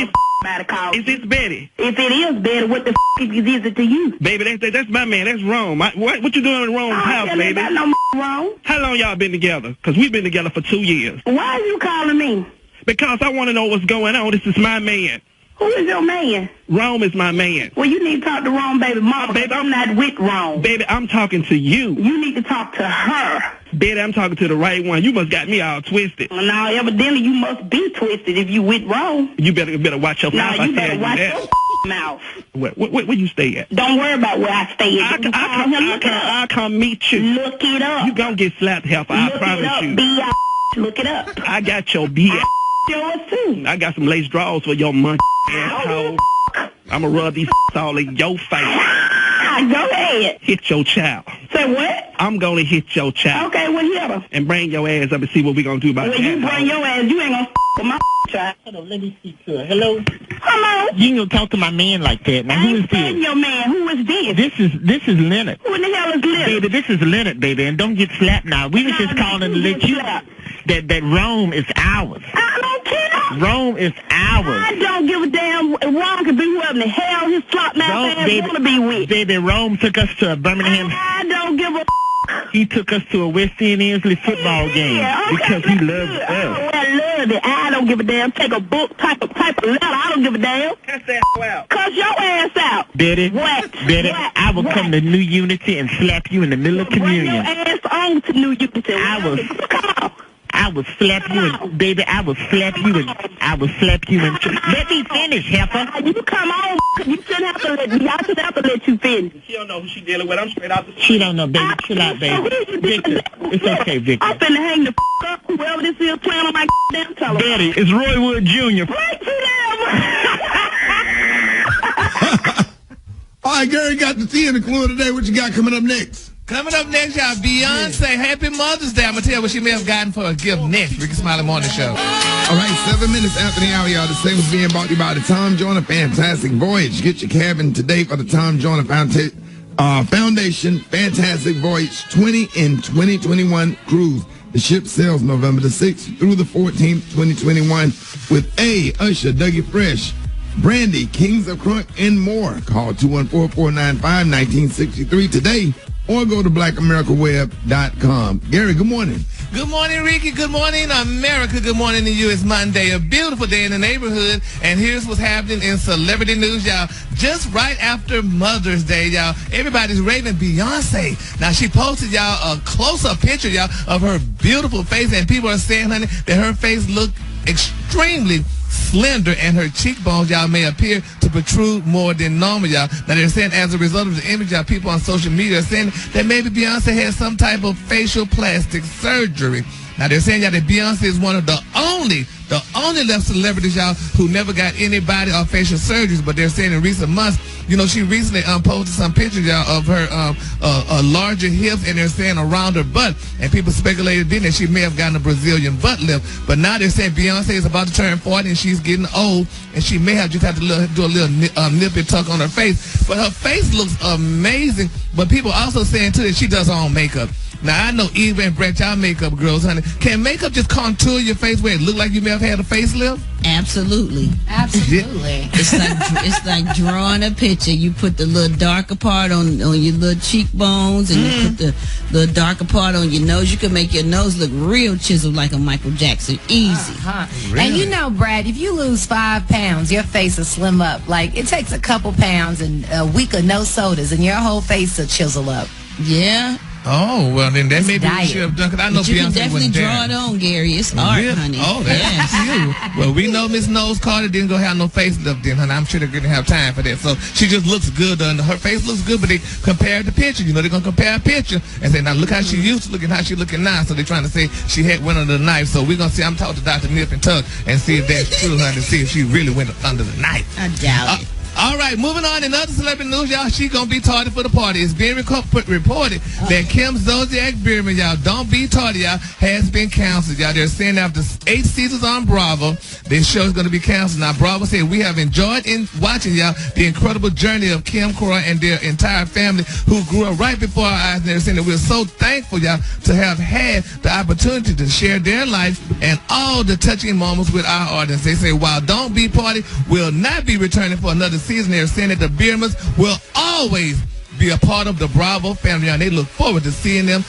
Is this Betty? If it is Betty, what the is it to you? Baby, that's my man. That's Rome. What you doing in Rome's house, baby? About no Rome. How long y'all been together? Because we've been together for 2 years. Why are you calling me? Because I want to know what's going on. This is my man. Who is your man? Rome is my man. Well, you need to talk to Rome, baby mama. Baby, I'm not with Rome. Baby, I'm talking to you. You need to talk to her. Baby, I'm talking to the right one. You must got me all twisted. Well, now, evidently, you must be twisted if you with Rome. You better watch your mouth. Now, you better watch your mouth. Where you stay at? Don't worry about where I stay at. I'll come meet you. Look it up. You gonna get slapped, helper. I promise you. Look it up. I got your B.S. Yours too. I got some lace drawers for your monkey asshole. I'm gonna rub these all in your face. Go ahead. Hit your child. Say what? I'm gonna hit your child. Okay, well, hit her. And bring your ass up and see what we gonna do about that. Well, you bring your ass. You ain't gonna with my child. Hold on, let me speak to her. Hello? Hello? You ain't gonna talk to my man like that. Now, who is this? Your man. Who is this? This is Leonard. Who in the hell is Leonard? Baby, this is Leonard, baby, and don't get slapped now. We was just calling to let you that Rome is ours. I don't care. Rome is ours. I don't give a damn. Rome can be whoever the hell his flop mouth ass want to be with. Baby, Rome took us to a Birmingham. I don't give a He took us to a West End Inslee football game because he loves us. Oh, I love it. I don't give a damn. Take a book, type of letter. I don't give a damn. Cuss that out. Cuss your ass out. Betty, what? Betty, I will come to New Unity and slap you in the middle of communion. Bring your ass on to New Unity. I will. I will slap you and baby, I will slap you and let me finish, heifer. You come on. You shouldn't have to let me. I shouldn't have to let you finish. She don't know who she dealing with. I'm straight out the She don't know, baby. Chill out, baby. Victor, it's okay, Victor. I'm finna hang the up whoever this is playing on my damn telephone. Daddy, it's Roy Wood Jr. Right to them. All right, Gary got the tea in the clue today. What you got coming up next? Coming up next, y'all, Beyonce. Happy Mother's Day. I'm going to tell you what she may have gotten for a gift next. Rickey Smiley Morning Show. All right, 7 minutes after the hour, y'all. The same was being brought to you by the Tom Joyner Fantastic Voyage. Get your cabin today for the Tom Joyner Foundation Fantastic Voyage 20 in 2021 cruise. The ship sails November the 6th through the 14th, 2021 with Usher, Dougie Fresh, Brandy, Kings of Crunk, and more. Call 214-495-1963 today or go to blackamericaweb.com. Gary, good morning. Good morning, Ricky. Good morning, America. Good morning to you. It's Monday, a beautiful day in the neighborhood. And here's what's happening in celebrity news, y'all. Just right after Mother's Day, y'all, everybody's raving Beyonce. Now, she posted, y'all, a close-up picture, y'all, of her beautiful face. And people are saying, honey, that her face looked extremely slender and her cheekbones, y'all, may appear to protrude more than normal, y'all. Now, they're saying as a result of the image, y'all, people on social media are saying that maybe Beyonce had some type of facial plastic surgery. Now, they're saying, y'all, that Beyonce is one of the only left celebrities, y'all, who never got any body or facial surgeries. But they're saying in recent months, you know, she recently posted some pictures, y'all, of her larger hips, and they're saying around her butt. And people speculated then that she may have gotten a Brazilian butt lift. But now they're saying Beyonce is about to turn 40 and she's getting old, and she may have just had to do a little nippy tuck on her face. But her face looks amazing. But people also saying, too, that she does her own makeup. Now, I know Eve and Brat, y'all makeup girls, honey. Can makeup just contour your face where it look like you may have had a facelift? Absolutely. Absolutely. It's like drawing a picture. You put the little darker part on your little cheekbones, and you put the little darker part on your nose. You can make your nose look real chiseled like a Michael Jackson. Easy. Really? And you know, Brad, if you lose 5 pounds, your face will slim up. Like, it takes a couple pounds and a week of no sodas, and your whole face will chisel up. Yeah. Oh, well, then that maybe we should have done, because I know But you can Beyonce definitely wasn't draw it on, Gary. It's art, honey. Oh, that's you. Well, we know Miss Nose Carter didn't go have no facelift then, honey. I'm sure they're going to have time for that. So she just looks good. Her face looks good, but they compared the picture. You know, they're going to compare a picture and say, now look how she used to look and how she looking now. So they're trying to say she had went under the knife. So we're going to see. I'm talking to Dr. Nip and Tuck and see if that's true, honey, to see if she really went under the knife. I doubt it. All right, moving on. In other celebrity news, y'all, she gonna be tardy for the party. It's being reported that Kim Zolciak Biermann, y'all, don't be tardy, y'all, has been canceled, y'all. They're saying after 8 seasons on Bravo, this show is gonna be canceled. Now, Bravo said, we have enjoyed watching, y'all, the incredible journey of Kim, Croy, and their entire family who grew up right before our eyes. And they're saying that we're so thankful, y'all, to have had the opportunity to share their life and all the touching moments with our audience. They say, while Don't Be Party will not be returning for another season, they're saying that the Biermanns will always be a part of the Bravo family, and they look forward to seeing them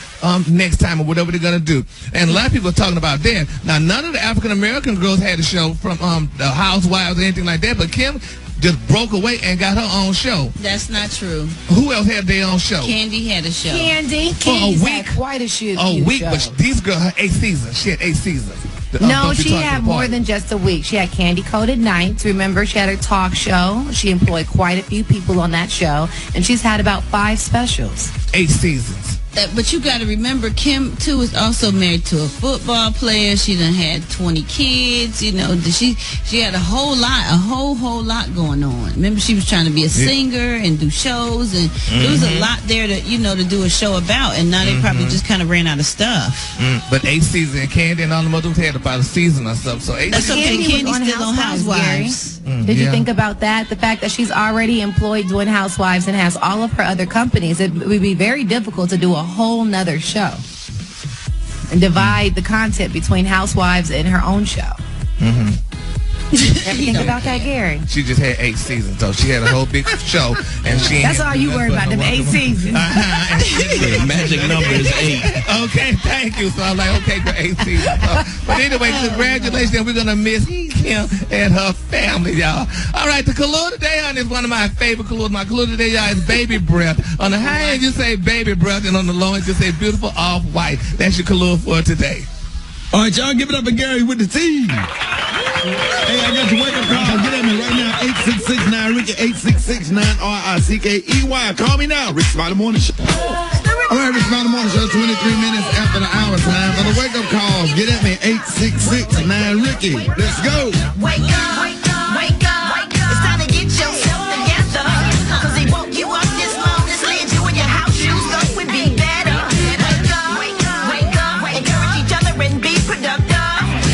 next time or whatever they're going to do. And a lot of people are talking about that. Now, none of the African-American girls had a show from the Housewives or anything like that, but Kim just broke away and got her own show. That's not true. Who else had their own show? Candy had a show. Candy's had quite a show. A week, but these girls had 8 seasons. She had 8 seasons. No, she had more than just a week. She had Candy Coated Nights. Remember, she had her talk show. She employed quite a few people on that show, and she's had about 5 specials. 8 seasons. But you got to remember, Kim, too, is also married to a football player. She done had 20 kids. You know, she had a whole lot going on. Remember, she was trying to be a singer and do shows, and there was a lot there to do a show about, and now they probably just kind of ran out of stuff. But 8 seasons, and Candy and all the mothers had about a season or something. So 8 That's seasons. okay. Candy's still on Housewives. Did you think about that? The fact that she's already employed doing Housewives and has all of her other companies, it would be very difficult to do a whole nother show and divide the content between Housewives and her own show. Ever think about that, Gary? She just had 8 seasons, so she had a whole big show, and she. That's all you worry about, them 8 seasons. The magic number is 8. Okay, thank you. So I'm like, okay, for 8 seasons. But anyway, congratulations. We're gonna miss Kim and her family, y'all. All right, the clue today, honey, is one of my favorite clues. My clue today, y'all, is baby breath. On the high end, you say baby breath, and on the low end, you say beautiful off-white. That's your clue for today. All right, y'all, give it up for Gary with the T. Hey, I got your wake-up call. Get at me right now, 866-9-RICKY, 866-9-RICKEY. Call me now, Rick Smiley Morning Show. All right, Rick Smiley Morning Show, 23 minutes after the hour time for the wake-up calls. Get at me, 866-9-RICKY. Let's go. Wake up, wake up, wake up. It's time to get yourself together. Cause they woke you up this long, this led you in your house shoes, so we be better. Wake up, wake up, wake up. Encourage each other and be productive.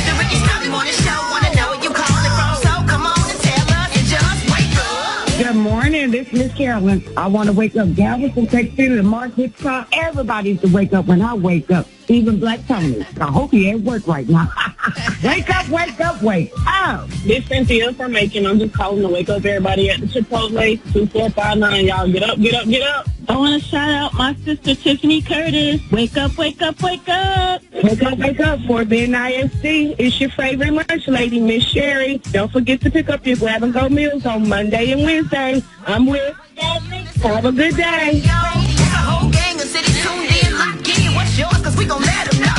The Rickey Smiley Morning Show, wanna know where you calling from, so come on and tell us and just wake up. Good morning, this is Miss Carolyn. I want to wake up Galveston, Texas, and Marc Hitchcock. Everybody's to wake up when I wake up, even Black Tony. I hope he at work right now. Wake up, wake up, wake up. This Cynthia from Macon. I'm just calling to wake up everybody at the Chipotle. 2459. Y'all get up, get up, get up. I want to shout out my sister Tiffany Curtis. Wake up, wake up, wake up. Wake up, wake up. For Ben ISD, it's your favorite lunch lady, Miss Sherry. Don't forget to pick up your grab-and-go meals on Monday and Wednesday. I'm with. Have a good day. It's a whole gang of cities tuned in, locked in. What's yours? Cause we gon' let them know.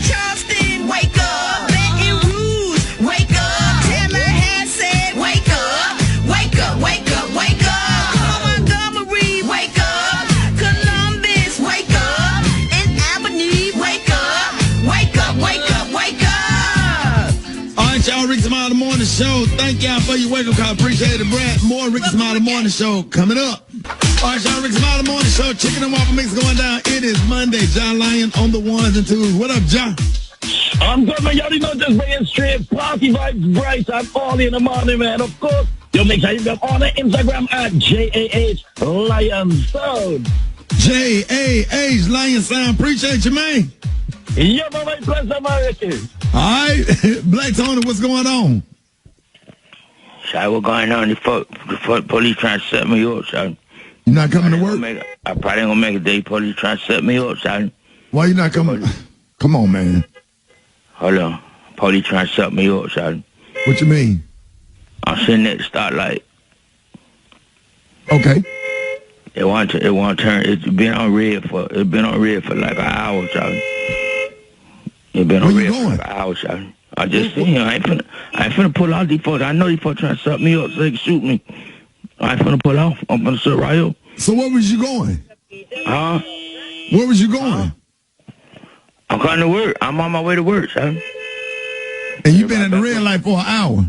Charleston, wake up. Baton Rouge, wake up. Tallahassee said, wake up. Wake up, wake up, wake up. Montgomery, wake up. Columbus, wake up. And Albany, wake up. Wake up, wake up, wake up. All right, y'all, Rickey Smiley Morning Show. Thank y'all for your wake-up call. Appreciate it, Brat. More Rickey Smiley Morning Show coming up. All right, y'all, Rickey Smiley Morning Show. Chicken and waffle mix going down. It is Monday. John Lyon on the ones and twos. What up, John? I'm good, man. Y'all know just bringing straight party vibes, Bryce. I'm all in the morning, man. Of course. Yo, make sure you go on the Instagram at JAH Lion Sound. JAH Lion Sound. Appreciate you, man. Yeah, my pleasure, American. All right. Black Tony, what's going on? Sorry, what's going on? The police trying to set me up, son. You not coming to work? I probably ain't gonna make a day. Police trying to set me up, son. Why you not coming? Come on, man. Hold on. Police trying to set me up, son. What you mean? I'm sitting at the stoplight. Okay. It won't turn. It's been on red for like an hour, son. It's been on red for like an hour, son. I just seen him. I ain't finna pull out these folks. I know these folks trying to set me up so they can shoot me. I ain't finna pull off. I'm finna sit right up. So where was you going? Huh? Where was you going? I'm coming to work. I'm on my way to work, son. And you been at the red light for an hour?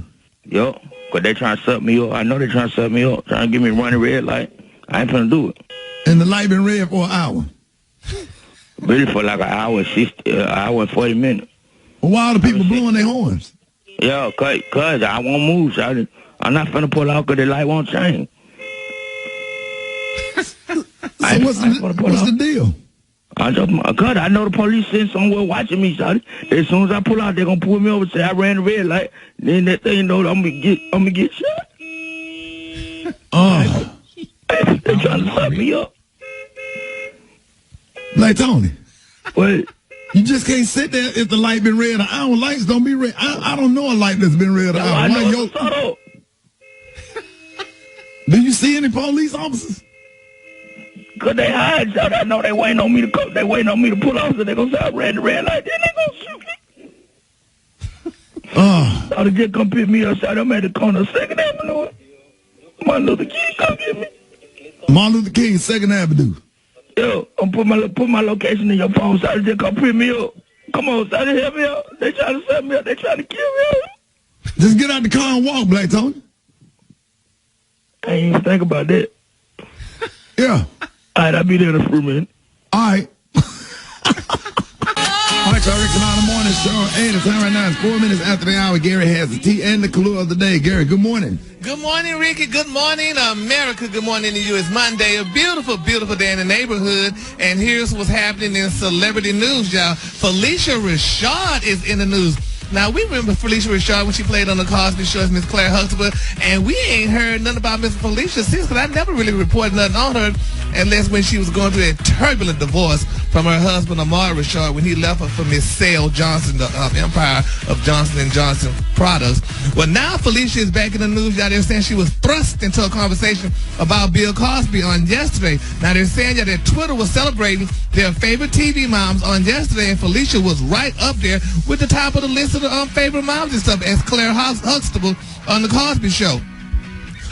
Yo, because they trying to set me up. I know they trying to set me up. Trying to get me running red light. I ain't finna do it. And the light been red for an hour? Really for like an hour and 40 minutes. Well, why are the people blowing their horns? Yo, cause I won't move, son. I'm not finna pull out because the light won't change. So what's the deal? I know the police sitting somewhere watching me, son. As soon as I pull out, they're gonna pull me over and say I ran the red light. Then that thing, I'm gonna get shot. Oh. They're trying to set me up. Like Tony. What? You just can't sit there if the light been red an hour. Lights don't be red. I don't know a light that's been red an hour. I know Do you see any police officers? Cause they hide, son. I know they waiting on me to come. They waiting on me to pull off, so they gonna say I ran the red light. Then they gonna shoot me. So they just come pick me up. I'm at the corner of 2nd Avenue. Martin Luther King come get me. Martin Luther King, 2nd Avenue. Yo, I'm put my location in your phone, so they just come pick me up. Come on, son, help me out. They trying to set me up. They trying to kill me. Just get out the car and walk, Black Tony. I ain't even think about that. Yeah. All right, I'll be there in a few minutes. All right. All right, y'all, Rickey Smiley Morning Show. Hey, the time right now is 4 minutes after the hour. Gary has the tea and the clue of the day. Gary, good morning. Good morning, Ricky. Good morning, America. Good morning to you. It's Monday, a beautiful, beautiful day in the neighborhood. And here's what's happening in celebrity news, y'all. Felicia Rashad is in the news. Now, we remember Felicia Rashad when she played on The Cosby Show as Miss Claire Huxtable, and we ain't heard nothing about Miss Felicia since, because I never really reported nothing on her unless when she was going through a turbulent divorce from her husband, Amari Richard, when he left her for Miss Sale Johnson, the empire of Johnson & Johnson products. Well, now Felicia is back in the news. Y'all, they're saying she was thrust into a conversation about Bill Cosby on yesterday. Now, they're saying that Twitter was celebrating their favorite TV moms on yesterday, and Felicia was right up there with the top of the list of the favorite moms and stuff as Claire Huxtable on the Cosby Show.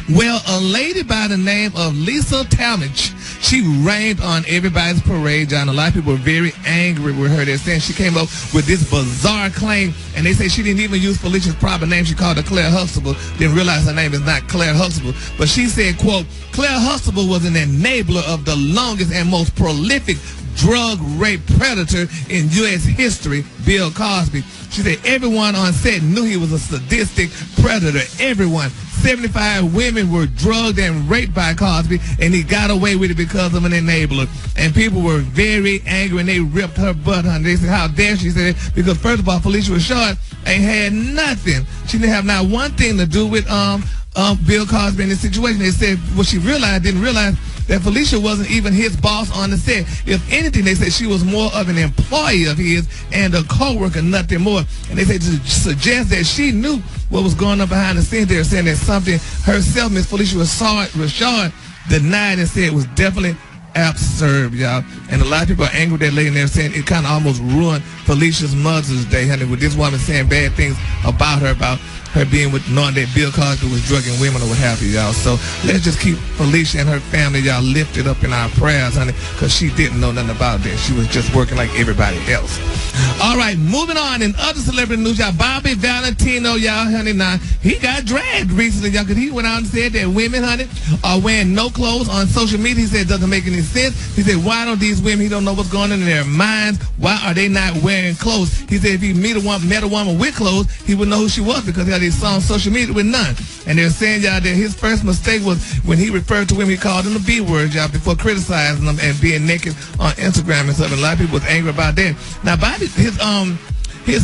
Well, a lady by the name of Lisa Talmadge, she rained on everybody's parade, John. A lot of people were very angry with her. They're saying she came up with this bizarre claim, and they say she didn't even use Felicia's proper name. She called her Claire Huxtable, didn't realize her name is not Claire Huxtable. But she said, quote, Claire Huxtable was an enabler of the longest and most prolific drug rape predator in U.S. history, Bill Cosby. She said everyone on set knew he was a sadistic predator. Everyone. 75 women were drugged and raped by Cosby, and he got away with it because of an enabler. And people were very angry, and they ripped her butt, honey. They said, how dare she say that? Because first of all, Felicia Rashad ain't had nothing. She didn't have not one thing to do with Bill Cosby in this situation. They said what she didn't realize that Felicia wasn't even his boss on the set. If anything, they said she was more of an employee of his and a co-worker, nothing more. And they said to suggest that she knew what was going on behind the scenes. They were saying that something herself, Miss Felicia Rashad, denied and said it was definitely absurd, y'all. And a lot of people are angry with that lady, and they're saying it kind of almost ruined Felicia's Mother's Day, honey, with this woman saying bad things about her being with, knowing that Bill Cosby was drugging women or what have you, y'all. So let's just keep Felicia and her family, y'all, lifted up in our prayers, honey, because she didn't know nothing about that. She was just working like everybody else. All right, moving on. In other celebrity news, y'all, Bobby Valentino, y'all, honey, now, he got dragged recently, y'all, because he went out and said that women, honey, are wearing no clothes on social media. He said it doesn't make any sense. He said, why don't these women, he don't know what's going on in their minds, why are they not wearing clothes? He said if he met a woman with clothes, he would know who she was because he saw on social media with none. And they're saying, y'all, that his first mistake was when he referred to women, he called them the B word, y'all, before criticizing them and being naked on Instagram and stuff. And a lot of people was angry about that. Now, Bobby, his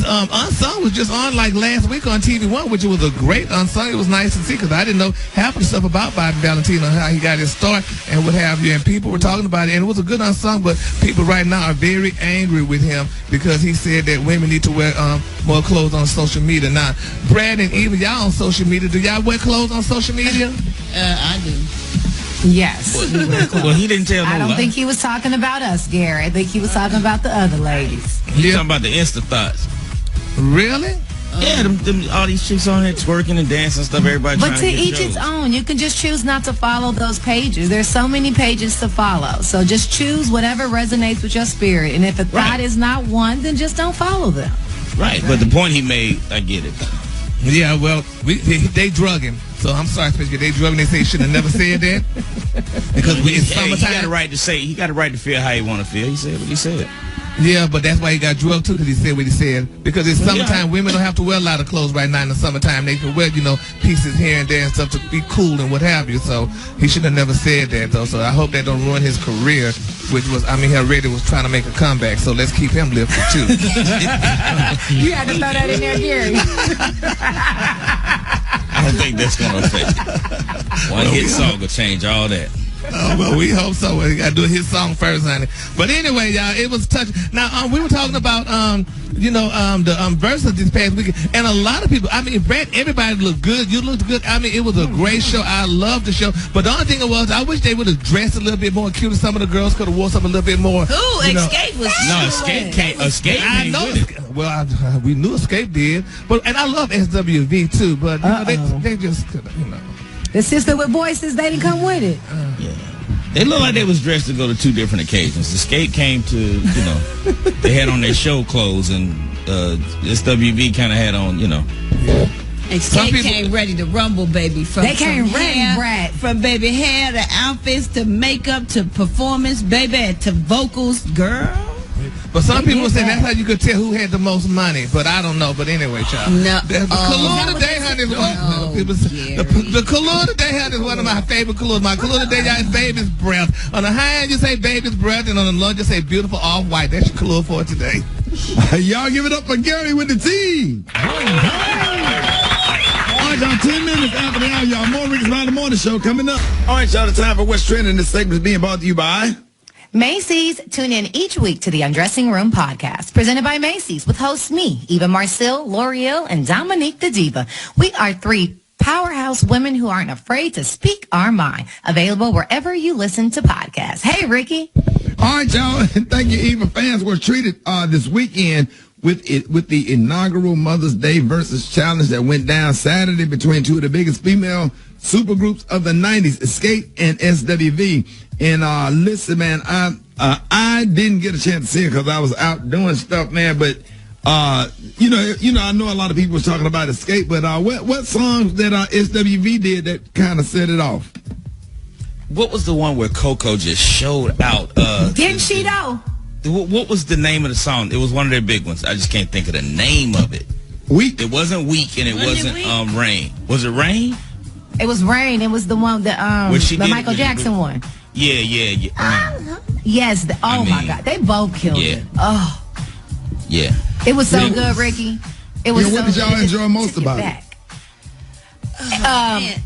unsung was just on like last week on TV1, which was a great unsung. It was nice to see because I didn't know half of the stuff about Bobby Valentino, how he got his start and what have you. And people were talking about it, and it was a good unsung. But people right now are very angry with him because he said that women need to wear more clothes on social media. Now, Brad and Eva, y'all on social media. Do y'all wear clothes on social media? I do. Yes. Well, he didn't tell no I don't lie. think he was talking about us, Gary. I think he was talking about the other ladies. He's talking about the Insta thoughts. Really? Yeah, all these chicks on there twerking and dancing and stuff. Everybody But trying to to get each shows. its own. You can just choose not to follow those pages. There's so many pages to follow. So just choose whatever resonates with your spirit. And if a thought is not one, then just don't follow them. Right, but the point he made, I get it. Yeah, well, they drug him. So I'm sorry, especially they drug him. They say he should have never said that. Because it's summertime. He got a right to say, he got a right to feel how he want to feel. He said what he said. Yeah, but that's why he got drugged too, because he said what he said. Because it's summertime, women don't have to wear a lot of clothes right now in the summertime. They can wear, pieces here and there and stuff to be cool and what have you. So he should have never said that, though. So I hope that don't ruin his career, which was, he already was trying to make a comeback. So let's keep him lifted too. You had to throw that in there, Gary. I don't think that's going to affect it. One hit song will change all that. Oh, well, we hope so. We got to do his song first, honey. But anyway, y'all, it was touching. Now, we were talking about, the Verzuz this past weekend, and a lot of people, Brett, everybody looked good. You looked good. It was a great show. I loved the show. But the only thing it was, I wish they would have dressed a little bit more cute. Some of the girls could have wore something a little bit more. Ooh, Xscape was Xscape came with it. Well, we knew Xscape did. And I love SWV, too. But, they just, The sister with voices, they didn't come with it. Yeah. They looked like they was dressed to go to two different occasions. Xscape came to, they had on their show clothes, and SWV kind of had on, Xscape came ready to rumble, baby. They came ready, Brat. From baby hair to outfits to makeup to performance, baby, to vocals, girl. But some people say that's how you could tell who had the most money. But I don't know. But anyway, child. No. The Collier today, honey, the Collier today, honey, is one of my favorite Colliers. My Collier today, y'all, is Baby's Breath. On the high end, you say Baby's Breath, and on the low, you say Beautiful Off-White. That's your Collier for today. Y'all give it up for Gary with the T. All right, y'all, 10 minutes after the hour, y'all. More Rickey Smiley Morning Show coming up. All right, y'all, the time for What's Trending. This segment is being brought to you by Macy's. Tune in each week to the Undressing Room podcast, presented by Macy's, with hosts me, Eva Marcille, L'Oreal, and Dominique the Diva. We are 3 powerhouse women who aren't afraid to speak our mind. Available wherever you listen to podcasts. Hey, Ricky. All right, y'all. Thank you, Eva. Fans were treated this weekend with the inaugural Mother's Day Verzuz challenge that went down Saturday between 2 of the biggest female supergroups of the 90s, Xscape and SWV. And listen, man, I didn't get a chance to see it because I was out doing stuff, man. But you know, I know a lot of people was talking about Xscape, but what songs that SWV did that kind of set it off? What was the one where Coco just showed out? Didn't she though? What was the name of the song? It was one of their big ones. I just can't think of the name of it. Weak. It wasn't Weak, and it wasn't Rain. Was it Rain? It was Rain. It was the one that the Michael Jackson one. Yeah. Yes. My God, they both killed it. Oh. Yeah. It was so good, Ricky. It was. What did y'all enjoy most about it?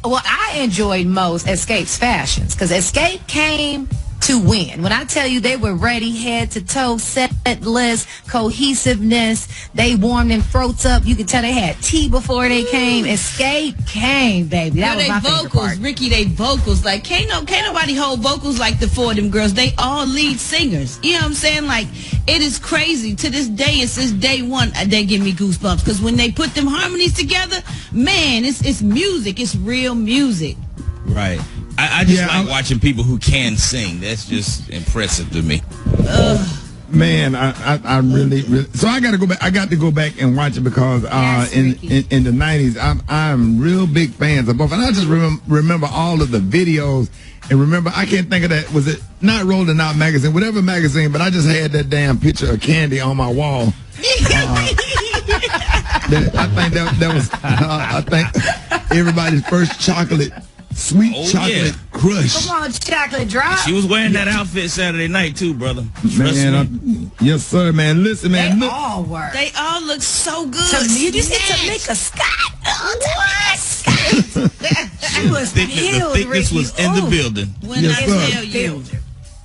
Well, I enjoyed most Xscape's fashions because Xscape came to win. When I tell you they were ready, head to toe, set list, cohesiveness, they warmed them throats up. You could tell they had tea before they came. Xscape came, baby. That was my favorite part. Ricky, they vocals, like can't nobody hold vocals like the 4 of them girls. They all lead singers. You know what I'm saying? Like, it is crazy. To this day, it's since day one, they give me goosebumps because when they put them harmonies together, man, it's music. It's real music. Right. I just like watching people who can sing. That's just impressive to me. Man, I really so I got to go back. I got to go back and watch it because in the 90s, I'm real big fans of both, and I just remember all of the videos. And remember, I can't think of that. Was it not Rolling Out magazine, whatever magazine? But I just had that damn picture of Candy on my wall. I think that was I think everybody's first sweet chocolate crush. Come on, chocolate drop. She was wearing that outfit Saturday night too, brother. Yes, sir, man. Listen, man. They all work. They all look so good. You see Tamika Scott? What? She was the thickness was in the building. When I tell you.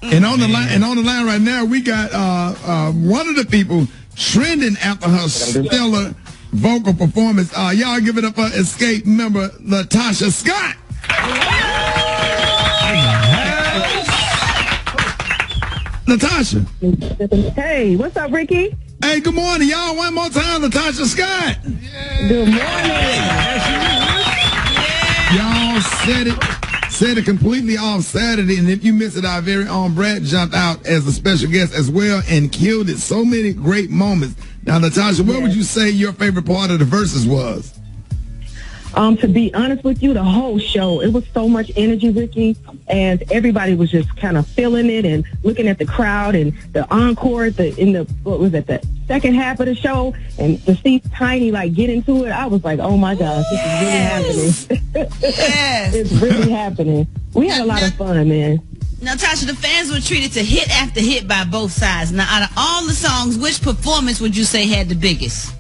And on the line right now, we got one of the people trending after her stellar vocal performance. Y'all give it up for Xscape member LaTocha Scott. LaTocha. Hey, what's up, Ricky? Hey, good morning, y'all. One more time, LaTocha Scott. Good morning. Y'all said it completely off Saturday, and if you missed it, our very own Brat jumped out as a special guest as well and killed it. So many great moments. Now, LaTocha, what would you say your favorite part of the Verzuz was? To be honest with you, the whole show, it was so much energy, Ricky, and everybody was just kind of feeling it and looking at the crowd and the encore the second half of the show, and to see Tiny get into it, I was like, oh my gosh, this is really happening. Yes. It's really happening. We had a lot of fun, man. Now, Tasha, the fans were treated to hit after hit by both sides. Now, out of all the songs, which performance would you say had the biggest?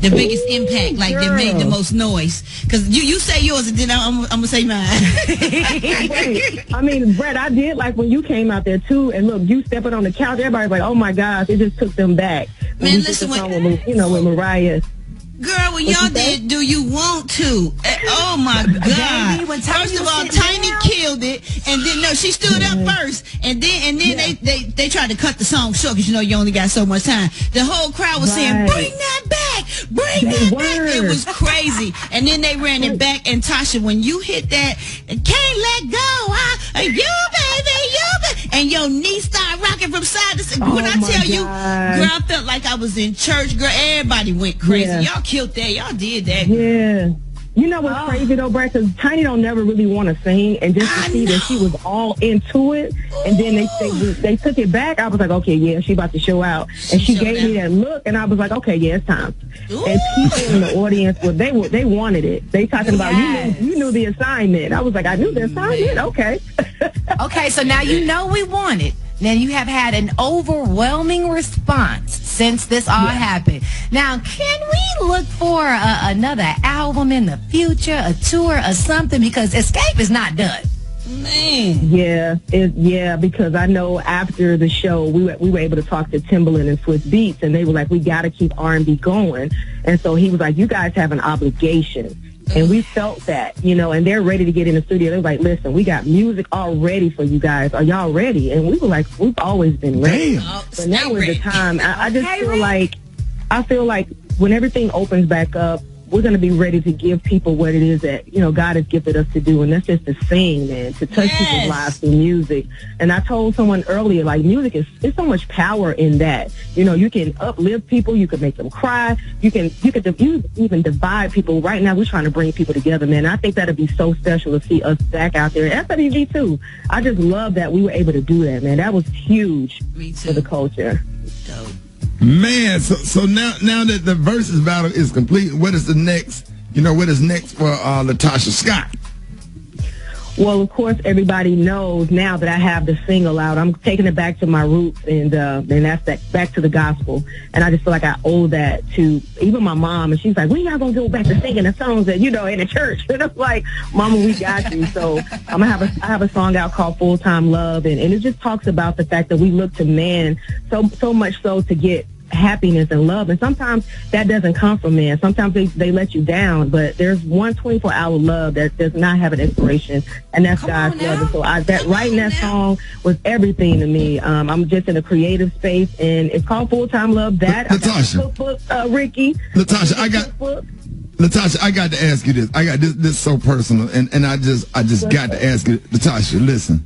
The biggest impact, that made the most noise? Because you say yours, and then I'm going to say mine. I mean, Brat, I did like when you came out there, too, and look, you stepping on the couch, everybody's like, oh, my gosh, it just took them back. Man, listen, with Mariah. Girl, when y'all did Do You Want To? Oh my God! First of all, Tiny killed it, and then she stood up first, and then they tried to cut the song short because you only got so much time. The whole crowd was saying, "Bring that back, bring that back." It was crazy, and then they ran it back. And Tasha, when you hit that, can't let go, you baby, and your knee started rocking from side to side. When I tell you, girl, I felt like I was in church. Girl, everybody went crazy. Y'all killed that. Y'all did that. Yeah. You know what's crazy though, Brad? Because Tiny don't never really want to sing, and just to see that she was all into it, and then they took it back. I was like, okay, yeah, she about to show out, and she gave me that look, and I was like, okay, yeah, it's time. And people in the audience, they wanted it. They talking about you knew the assignment. I was like, I knew the assignment. Okay. Okay, so now we want it. Now, you have had an overwhelming response since this all happened. Now, can we look for another album in the future, a tour or something? Because Xscape is not done. Man. Yeah, because I know after the show we were able to talk to Timbaland and Swiss Beats, and they were like, we got to keep R&B going. And so he was like, you guys have an obligation. And we felt that, and they're ready to get in the studio. They were like, listen, we got music all ready for you guys. Are y'all ready? And we were like, we've always been ready. But now is the time. I just feel like when everything opens back up, we're going to be ready to give people what it is that, God has gifted us to do. And that's just to sing, man, to touch people's lives through music. And I told someone earlier, like, music there's so much power in that. You can uplift people. You can make them cry. You even divide people. Right now, we're trying to bring people together, man. I think that'd be so special to see us back out there. SWV, too. I just love that we were able to do that, man. That was huge for the culture. Dope. Man, so now that the versus battle is complete, what is the next? What is next for LaTocha Scott? Well, of course, everybody knows now that I have the single out. I'm taking it back to my roots, and that's back to the gospel. And I just feel like I owe that to even my mom. And she's like, when y'all gonna go back to singing the songs that in the church? And I'm like, Mama, we got you. So I have a song out called Full Time Love, and it just talks about the fact that we look to man so much so to get happiness and love, and sometimes that doesn't come from man. Sometimes they let you down, but there's one 24-hour love that does not have an expiration, and that's God's love. And so writing that song was everything to me. I'm just in a creative space, and it's called Full Time Love. That LaTocha, Ricky, LaTocha, I got to ask you this. I got this so personal, and I just got to ask you, LaTocha, listen.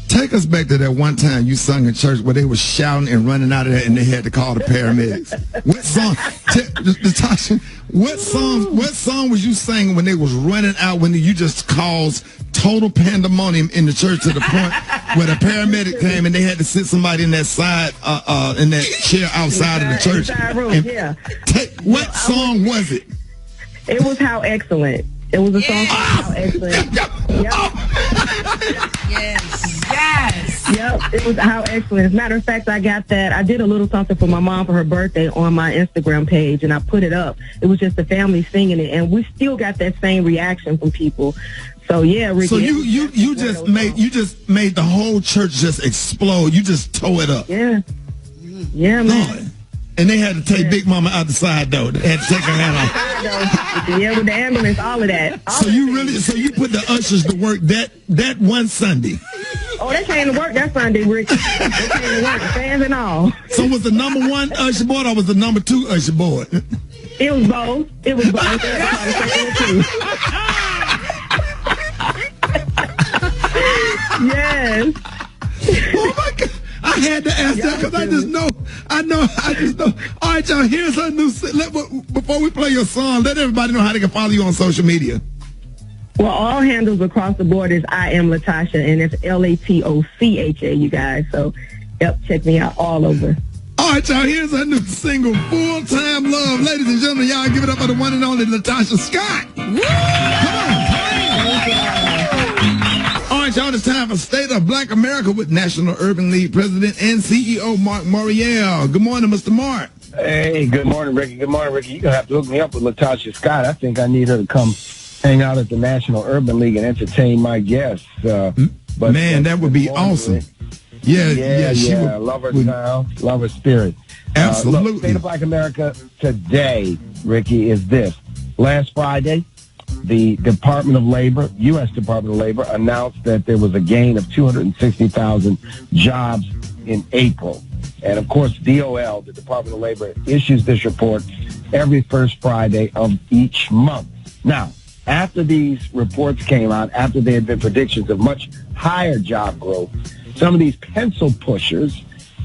Take us back to that one time you sung in church where they were shouting and running out of there and they had to call the paramedics. What song, LaTocha, what song was you singing when they was running out, when you just caused total pandemonium in the church to the point where the paramedic came and they had to sit somebody in that side, in that chair outside of the church? What song was it? It was How Excellent. It was a song called How Excellent. Yes. Yep, it was How Excellent. As a matter of fact, I got that. I did a little something for my mom for her birthday on my Instagram page, and I put it up. It was just the family singing it, and we still got that same reaction from people. So yeah, Ricky. So you just made the whole church just explode. You just tore it up. Yeah, man. Lord. And they had to take Big Mama out the side though. They had to take her hand off. Yeah, with the ambulance, all of that. So you put the ushers to work that one Sunday. Oh, they came to work that Sunday, Rick. They came to work, fans and all. So was the number one usher board or was the number two usher board? It was both. Yes. Oh my God. I had to ask that because I just know. All right, y'all, here's a new... Before we play your song, let everybody know how they can follow you on social media. Well, all handles across the board is I Am LaTocha, and it's LATOCHA, you guys. So, check me out all over. All right, y'all, here's a new single, Full Time Love. Ladies and gentlemen, y'all give it up for the one and only LaTocha Scott. Woo! Come on. All right, y'all, it's time for State of Black America with National Urban League President and CEO Marc Morial. Good morning, Mr. Marc. Hey, good morning, Ricky. Good morning, Ricky. You're going to have to hook me up with LaTocha Scott. I think I need her to come hang out at the National Urban League and entertain my guests. But man, that would be awesome. Yeah. Love her sound, love her spirit. Absolutely. Look, State of Black America today, Ricky, is this. Last Friday, the Department of Labor, U.S. Department of Labor, announced that there was a gain of 260,000 jobs in April. And, of course, DOL, the Department of Labor, issues this report every first Friday of each month. Now, after these reports came out, after there had been predictions of much higher job growth, some of these pencil pushers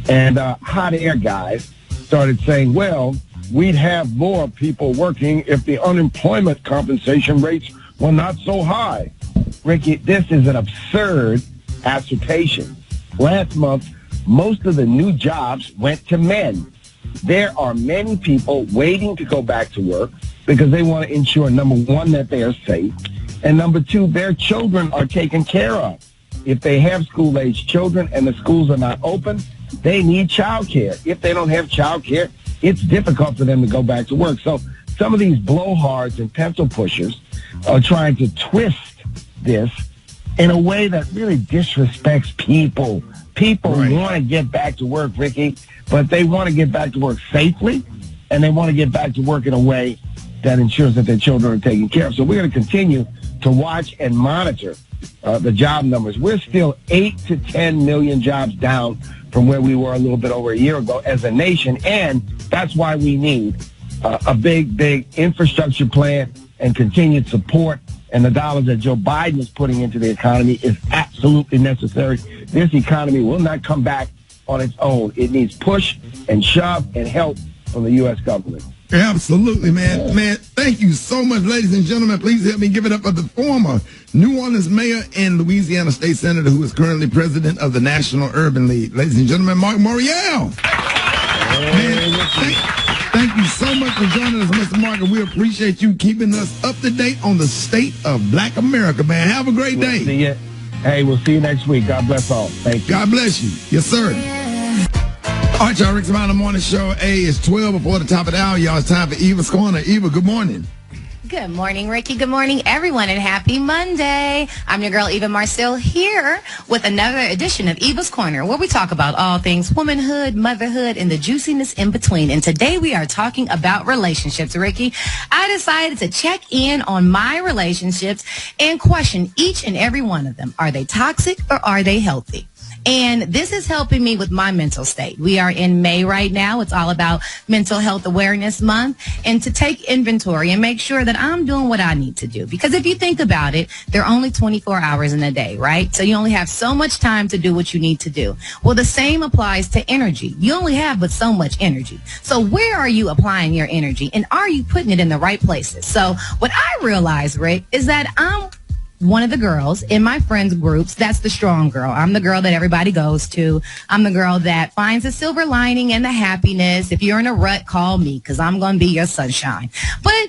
and hot air guys started saying, well, we'd have more people working if the unemployment compensation rates were not so high. Ricky, this is an absurd assertion. Last month, most of the new jobs went to men. There are many people waiting to go back to work because they want to ensure, number one, that they are safe, and number two, their children are taken care of. If they have school-age children and the schools are not open, they need child care. If they don't have child care, it's difficult for them to go back to work. So some of these blowhards and pencil pushers are trying to twist this in a way that really disrespects people. People want to get back to work, Ricky, but they want to get back to work safely, and they want to get back to work in a way that ensures that their children are taken care of. So we're going to continue to watch and monitor the job numbers. We're still 8 to 10 million jobs down from where we were a little bit over a year ago as a nation, and that's why we need a big infrastructure plan and continued support. And the dollars that Joe Biden is putting into the economy is absolutely necessary. This economy will not come back on its own. It needs push and shove and help from the U.S. government. Absolutely, man. Man, thank you so much, ladies and gentlemen. Please help me give it up for the former New Orleans mayor and Louisiana state senator who is currently president of the National Urban League. Ladies and gentlemen, Marc Morial. Man, thank you so much for joining us, Mr. Marc, and we appreciate you keeping us up to date on the state of Black America, man. Have a great day. See you. Hey, we'll see you next week. God bless all. Thank you. God bless you. Yes, sir. All right, y'all. Rickey Smiley Morning Show. It's 12 before the top of the hour, y'all. It's time for Eva's Corner. Eva, good morning. Good morning, Ricky. Good morning, everyone, and happy Monday. I'm your girl, Eva Marcille, here with another edition of Eva's Corner, where we talk about all things womanhood, motherhood, and the juiciness in between. And today we are talking about relationships, Ricky. I decided to check in on my relationships and question each and every one of them. Are they toxic or are they healthy? And this is helping me with my mental state. We are in May right now. It's all about Mental Health Awareness Month, and to take inventory and make sure that I'm doing what I need to do. Because if you think about it, there are only 24 hours in a day, right? So you only have so much time to do what you need to do. Well, the same applies to energy. You only have but so much energy. So where are you applying your energy, and are you putting it in the right places? So what I realized, Rick, is that I'm one of the girls in my friends groups that's the strong girl. I'm the girl that everybody goes to. I'm the girl that finds the silver lining and the happiness. If you're in a rut, call me, because I'm going to be your sunshine. But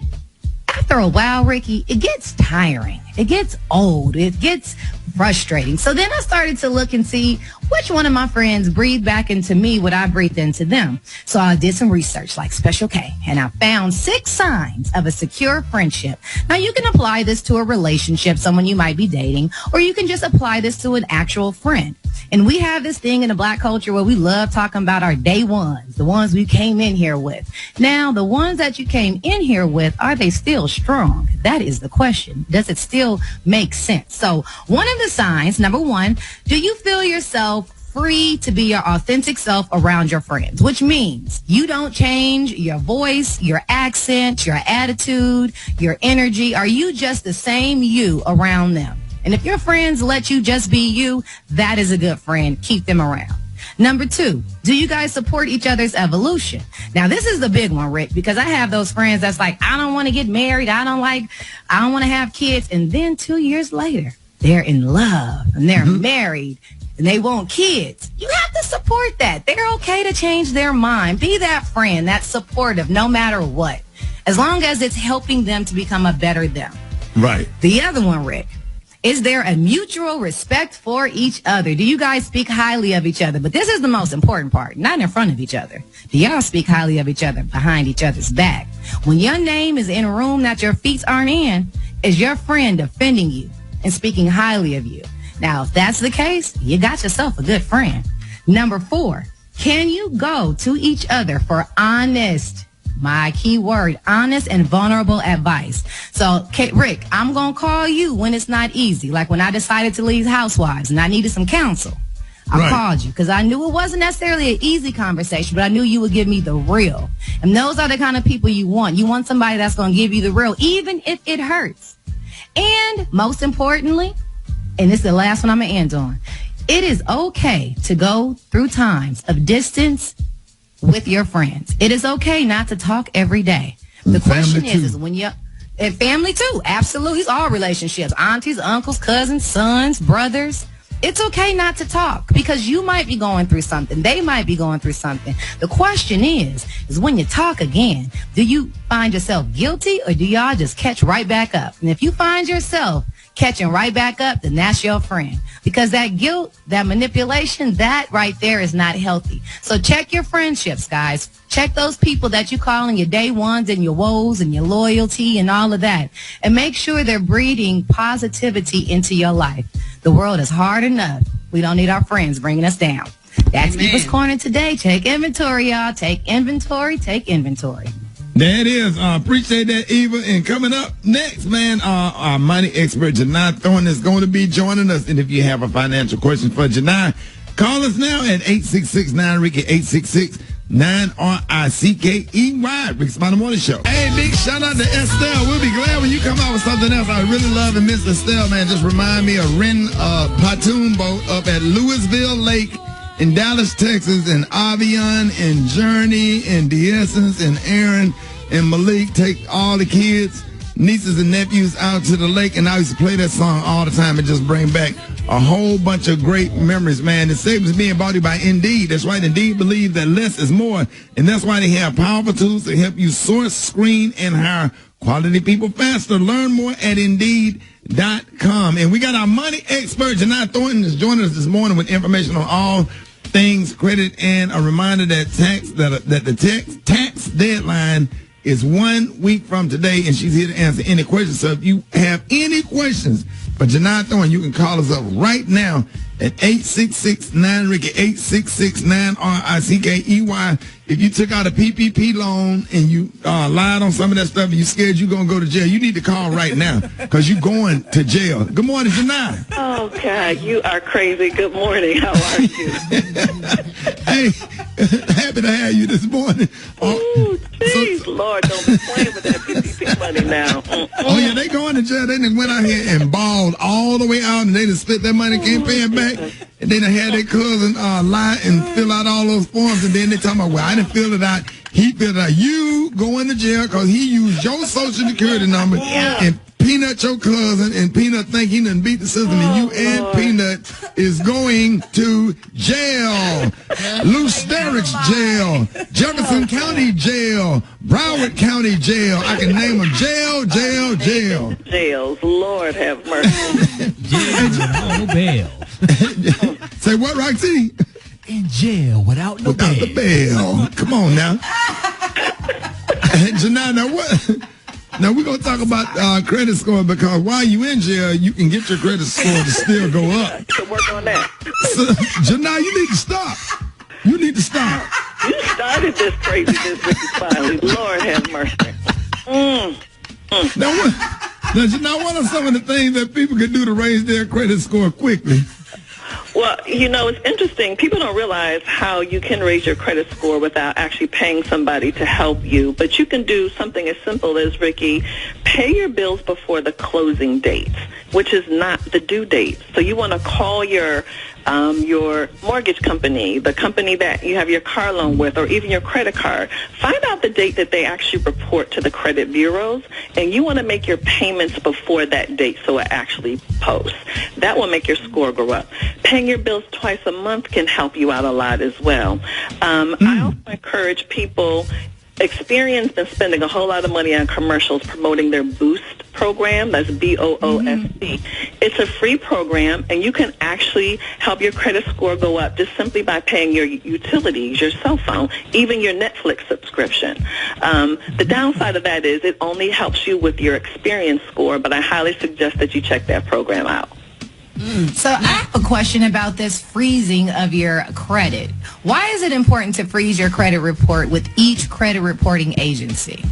after a while, Ricky, it gets tiring. It gets old. It gets frustrating. So then I started to look and see which one of my friends breathed back into me what I breathed into them. So I did some research like Special K, and I found 6 signs of a secure friendship. Now, you can apply this to a relationship, someone you might be dating, or you can just apply this to an actual friend. And we have this thing in the Black culture where we love talking about our day ones, the ones we came in here with. Now, the ones that you came in here with, are they still strong? That is the question. Does it still make sense? So one of the signs, number 1, do you feel yourself free to be your authentic self around your friends? Which means you don't change your voice, your accent, your attitude, your energy. Are you just the same you around them? And if your friends let you just be you, that is a good friend. Keep them around. Number 2, do you guys support each other's evolution? Now, this is the big one, Rick, because I have those friends that's like, I don't want to get married. I don't want to have kids. And then 2 years later, they're in love and they're married and they want kids. You have to support that. They're okay to change their mind. Be that friend that's supportive no matter what, as long as it's helping them to become a better them. Right. The other one, Rick, is there a mutual respect for each other? Do you guys speak highly of each other? But this is the most important part, not in front of each other. Do y'all speak highly of each other behind each other's back? When your name is in a room that your feet aren't in, is your friend defending you and speaking highly of you? Now, if that's the case, you got yourself a good friend. Number 4, can you go to each other for honest, my key word, honest and vulnerable advice? So, Rick, I'm going to call you when it's not easy. Like when I decided to leave Housewives and I needed some counsel. I called you because I knew it wasn't necessarily an easy conversation, but I knew you would give me the real. And those are the kind of people you want. You want somebody that's going to give you the real, even if it hurts. And most importantly, and this is the last one I'm going to end on, it is okay to go through times of distance with your friends. It is okay not to talk every day. The question is when you, and family too, absolutely, it's all relationships, aunties, uncles, cousins, sons, brothers. It's okay not to talk because you might be going through something. They might be going through something. The question is when you talk again, do you find yourself guilty or do y'all just catch right back up? And if you find yourself catching right back up, then that's your friend. Because that guilt, that manipulation, that right there is not healthy. So check your friendships, guys. Check those people that you call in your day ones and your woes and your loyalty and all of that. And make sure they're breeding positivity into your life. The world is hard enough. We don't need our friends bringing us down. That's Eva's Corner today. Take inventory, y'all. Take inventory. Take inventory. There it is. Appreciate that, Eva. And coming up next, man, our money expert, Janai Thornton, is going to be joining us. And if you have a financial question for Janai, call us now at 866-9-RICKY, 866-9-RICKEY, Rickey Smiley Morning Show. Hey, big shout out to Estelle. We'll be glad when you come out with something else. I really love and miss Estelle, man. Just remind me of Ren pontoon boat up at Louisville Lake in Dallas, Texas, and Avion and Journey and DeEssence and Aaron and Malik take all the kids, nieces and nephews out to the lake, and I used to play that song all the time and just bring back a whole bunch of great memories, man. The savings being brought to you by Indeed. That's right. Indeed believe that less is more, and that's why they have powerful tools to help you source, screen, and hire quality people faster. Learn more at Indeed.com. And we got our money expert, Janai Thornton, is joining us this morning with information on all things credit and a reminder that the tax deadline is 1 week from today, and she's here to answer any questions. So if you have any questions for Janai Thornton, you can call us up right now at 866-9-RICKY, 866-9-RICKEY. If you took out a PPP loan and you lied on some of that stuff and you scared you're going to go to jail, you need to call right now because you're going to jail. Good morning, Janai. Oh, God, you are crazy. Good morning. How are you? Hey, happy to have you this morning. Oh, jeez, Lord, don't be playing with that PPP money now. Oh, yeah, they going to jail. They done went out here and balled all the way out, and they done split their money, can't pay it back. And then they had their cousin lie and fill out all those forms, and then they talking about, well, I didn't fill it out. He filled it out. You going to jail because he used your social security number and Peanut your cousin, and Peanut think he done beat the system, and you and Peanut is going to jail. Lusterics jail, Jefferson County jail, Broward County jail. I can name them jail. Jails, Lord have mercy. Jail without no bail. Say what, Roxy? In jail without no bail. Without the bail. Come on now. Janai, now what? Now, we're going to talk about credit score because while you in jail, you can get your credit score to still go up. To work on that. So, Janai, you need to stop. You need to stop. You started this craziness, Rickey Smiley. Lord have mercy. Now, Janai, what are some of the things that people can do to raise their credit score quickly? Well, you know, it's interesting. People don't realize how you can raise your credit score without actually paying somebody to help you. But you can do something as simple as, Ricky, pay your bills before the closing dates, which is not the due date. So you want to call your mortgage company, the company that you have your car loan with, or even your credit card. Find out the date that they actually report to the credit bureaus, and you want to make your payments before that date so it actually posts. That will make your score go up. Paying your bills twice a month can help you out a lot as well. I also encourage people. Experien's been spending a whole lot of money on commercials promoting their Boost program. That's BOOST. It's a free program, and you can actually help your credit score go up just simply by paying your utilities, your cell phone, even your Netflix subscription. The downside of that is it only helps you with your Experience score, but I highly suggest that you check that program out. So I have a question about this freezing of your credit. Why is it important to freeze your credit report with each credit reporting agency?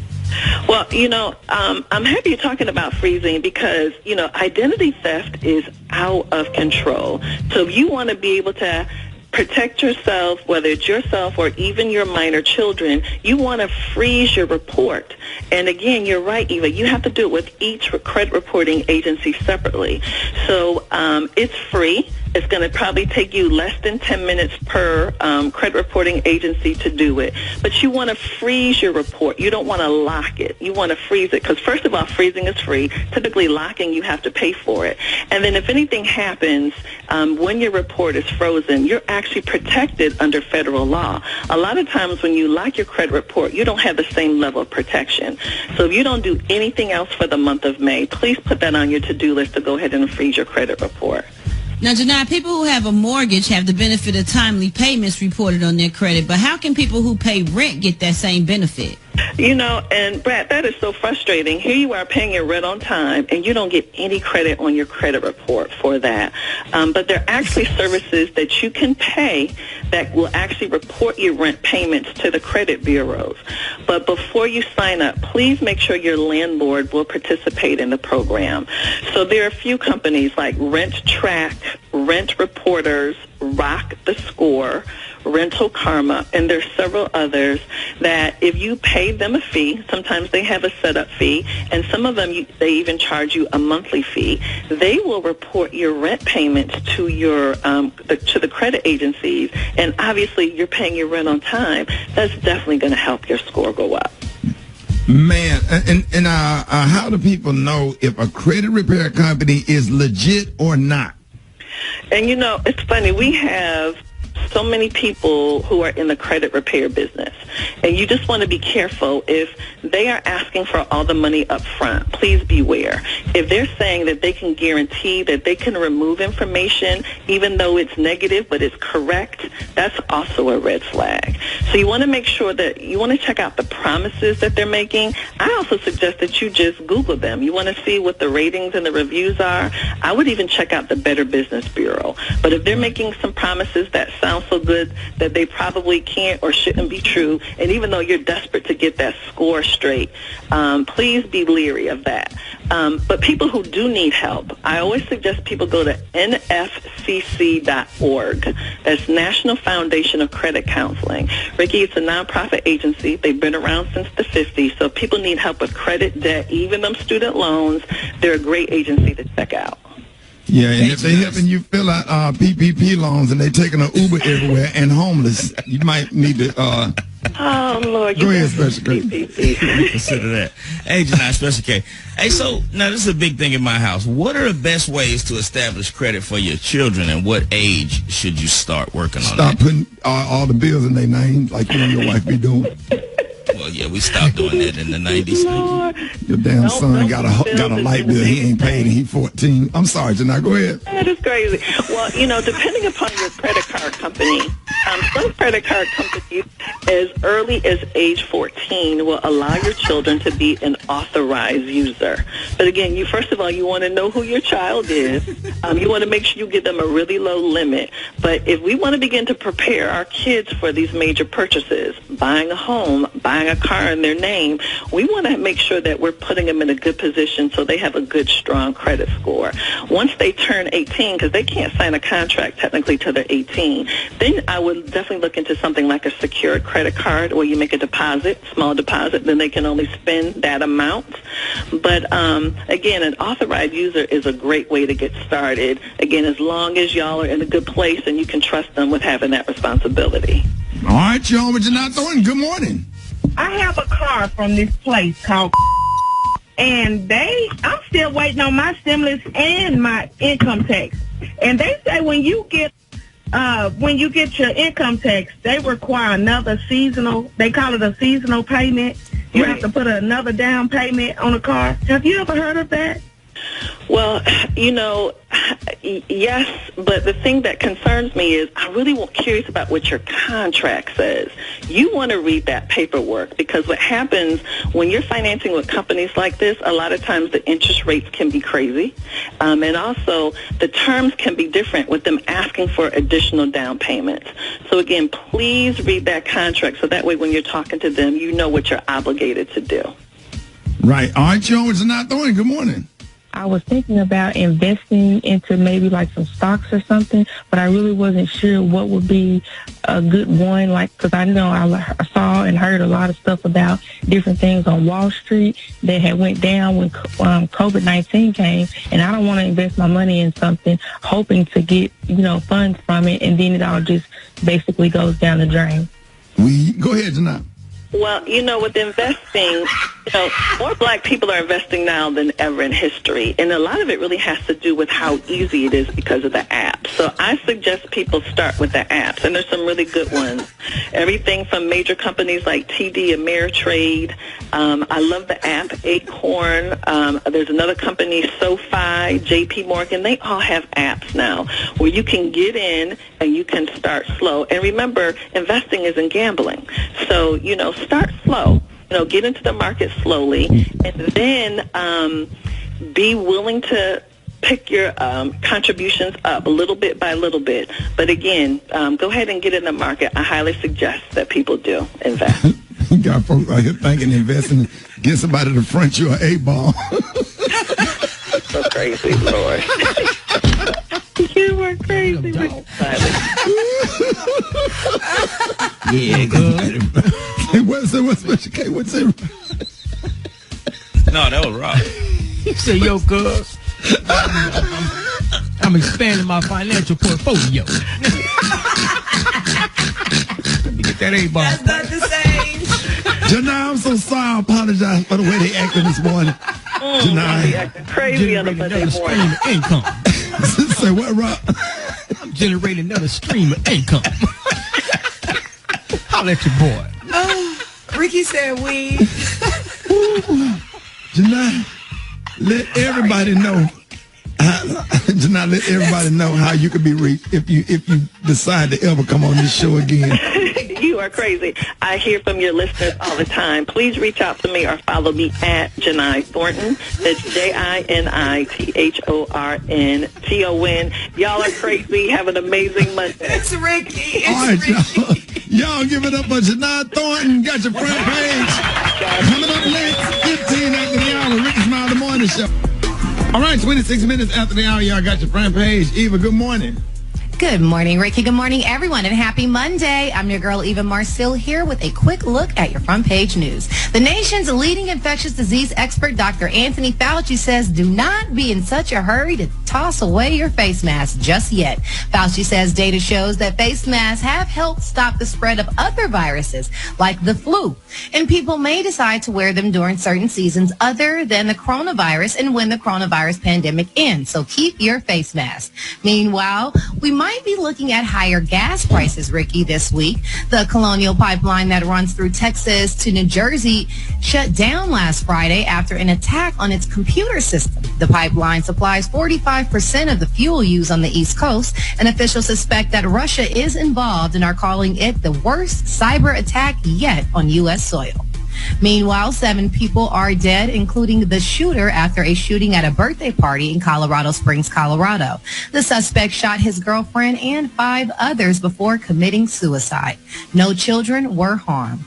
Well, you know, I'm happy you're talking about freezing because, you know, identity theft is out of control. So if you want to be able to protect yourself, whether it's yourself or even your minor children, you want to freeze your report. And again, you're right, Eva, you have to do it with each credit reporting agency separately. So it's free. It's going to probably take you less than 10 minutes per credit reporting agency to do it. But you want to freeze your report. You don't want to lock it. You want to freeze it because, first of all, freezing is free. Typically, locking, you have to pay for it. And then if anything happens when your report is frozen, you're actually protected under federal law. A lot of times when you lock your credit report, you don't have the same level of protection. So if you don't do anything else for the month of May, please put that on your to-do list to go ahead and freeze your credit report. Now, Janai, people who have a mortgage have the benefit of timely payments reported on their credit, but how can people who pay rent get that same benefit? You know, and Brat, that is so frustrating. Here you are paying your rent on time, and you don't get any credit on your credit report for that. But there are actually services that you can pay that will actually report your rent payments to the credit bureaus. But before you sign up, please make sure your landlord will participate in the program. So there are a few companies like Rent Track, Rent Reporters, Rock the Score, Rental Karma, and there's several others that if you pay them a fee, sometimes they have a setup fee, and some of them they even charge you a monthly fee. They will report your rent payments to your to the credit agencies, and obviously you're paying your rent on time. That's definitely going to help your score go up. Man, and how do people know if a credit repair company is legit or not? And you know, it's funny, we have so many people who are in the credit repair business, and you just want to be careful. If they are asking for all the money up front, please beware. If they're saying that they can guarantee that they can remove information even though it's negative but it's correct, that's also a red flag. So you want to make sure that you want to check out the promises that they're making. I also suggest that you just Google them. You want to see what the ratings and the reviews are. I would even check out the Better Business Bureau. But if they're making some promises that sound so good that they probably can't or shouldn't be true, and even though you're desperate to get that score straight, please be leery of that. But people who do need help, I always suggest people go to nfcc.org. That's National Foundation of Credit Counseling. Ricky, it's a nonprofit agency. They've been around since the 50s, so if people need help with credit, debt, even them student loans, they're a great agency to check out. Yeah, and if they're helping you fill out PPP loans and they're taking an Uber everywhere and homeless, you might need to... oh, Lord. Go ahead, Special K. Consider that. Hey, Janai, Special K. Hey, so now this is a big thing in my house. What are the best ways to establish credit for your children, and what age should you start working on that? Stop putting all the bills in their name like you and your wife be doing. Well, yeah, we stopped doing that in the 90s. Your damn son got a light bill he ain't paid and he 14. I'm sorry, Janai, go ahead. That is crazy. Well, you know, depending upon your credit card company, some credit card companies as early as age 14 will allow your children to be an authorized user. But again, first of all, you want to know who your child is. You want to make sure you give them a really low limit. But if we want to begin to prepare our kids for these major purchases, buying a home, buying a car in their name, we want to make sure that we're putting them in a good position so they have a good, strong credit score. Once they turn 18, because they can't sign a contract technically till they're 18, then I would definitely look into something like a secured credit card where you make a deposit, small deposit, then they can only spend that amount. But again, an authorized user is a great way to get started. Again, as long as y'all are in a good place and you can trust them with having that responsibility. All right, y'all, but you're not Thornton. Good morning. I have a car from this place called and I'm still waiting on my stimulus and my income tax. And they say when you get your income tax, they require another seasonal, they call it a seasonal payment. You have to put another down payment on a car. Have you ever heard of that? Well, you know, yes, but the thing that concerns me is I'm really curious about what your contract says. You want to read that paperwork, because what happens when you're financing with companies like this, a lot of times the interest rates can be crazy, and also the terms can be different with them asking for additional down payments. So again, please read that contract so that way when you're talking to them, you know what you're obligated to do. Right. All right, Joe, it's not Thornton. Good morning. I was thinking about investing into maybe like some stocks or something, but I really wasn't sure what would be a good one, like, because I know I saw and heard a lot of stuff about different things on Wall Street that had went down when COVID-19 came, and I don't want to invest my money in something hoping to get, funds from it, and then it all just basically goes down the drain. Go ahead, Janai. Well, with investing, more black people are investing now than ever in history. And a lot of it really has to do with how easy it is because of the apps. So I suggest people start with the apps. And there's some really good ones. Everything from major companies like TD Ameritrade. I love the app Acorn. There's another company, SoFi, JP Morgan. They all have apps now where you can get in and you can start slow. And remember, investing isn't gambling. So, start slow. Get into the market slowly, and then be willing to pick your contributions up little bit by little bit. But again, go ahead and get in the market. I highly suggest that people do invest. You got folks out here thinking investing, get somebody to front you an 8-ball. So crazy, Lord. You were crazy. Yeah, good. What's Special K? What's it? No, that was wrong. You say, yo, cuz. I'm expanding my financial portfolio. Let me get that 8-ball. That's not the same. Janai, I'm so sorry. I apologize for the way they acted this morning. Janai. Crazy on the Monday morning. Income. Say what, Rob? I'm generating another stream of income. Holla at your boy. Ricky said we. Janai, let everybody know. Janai, let everybody know how you can be reached if you decide to ever come on this show again. You are crazy. I hear from your listeners all the time. Please reach out to me or follow me at Janai Thornton. That's JINITHORNTON. Y'all are crazy. Have an amazing Monday. It's Ricky. All right, y'all give it up for Janai Thornton. Got your front page. Coming up next, 15 after the hour, Rickey Smiley, the morning show. All right, 26 minutes after the hour, y'all got your front page. Eva, good morning. Good morning, Ricky. Good morning, everyone, and happy Monday. I'm your girl, Eva Marcille, here with a quick look at your front page news. The nation's leading infectious disease expert, Dr. Anthony Fauci, says do not be in such a hurry to toss away your face mask just yet. Fauci says data shows that face masks have helped stop the spread of other viruses like the flu, and people may decide to wear them during certain seasons other than the coronavirus and when the coronavirus pandemic ends. So keep your face mask. Meanwhile, we might be looking at higher gas prices, Ricky, this week. The Colonial pipeline that runs through Texas to New Jersey shut down last Friday after an attack on its computer system. The pipeline supplies 45% of the fuel used on the East Coast, and officials suspect that Russia is involved and are calling it the worst cyber attack yet on U.S. soil. Meanwhile, 7 people are dead, including the shooter after a shooting at a birthday party in Colorado Springs, Colorado. The suspect shot his girlfriend and 5 others before committing suicide. No children were harmed.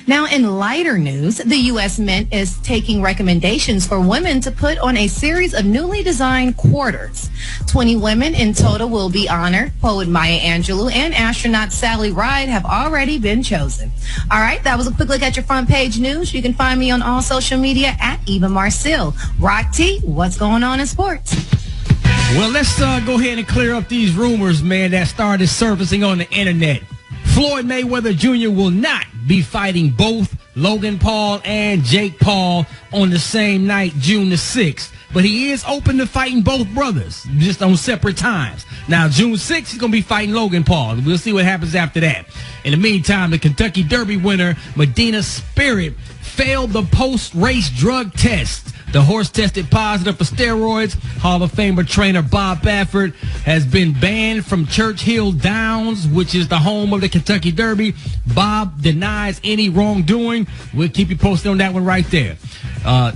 Now, in lighter news, the U.S. Mint is taking recommendations for women to put on a series of newly designed quarters. 20 women in total will be honored. Poet Maya Angelou and astronaut Sally Ride have already been chosen. All right, that was a quick look at your front page news. You can find me on all social media at Eva Marcille. Rock T, what's going on in sports? Well, let's go ahead and clear up these rumors, man, that started surfacing on the internet. Floyd Mayweather Jr. will not be fighting both Logan Paul and Jake Paul on the same night, June the 6th. But he is open to fighting both brothers, just on separate times. Now, June 6th, he's going to be fighting Logan Paul. We'll see what happens after that. In the meantime, the Kentucky Derby winner, Medina Spirit, failed the post-race drug test. The horse tested positive for steroids. Hall of Famer trainer Bob Baffert has been banned from Churchill Downs, which is the home of the Kentucky Derby. Bob denies any wrongdoing. We'll keep you posted on that one right there.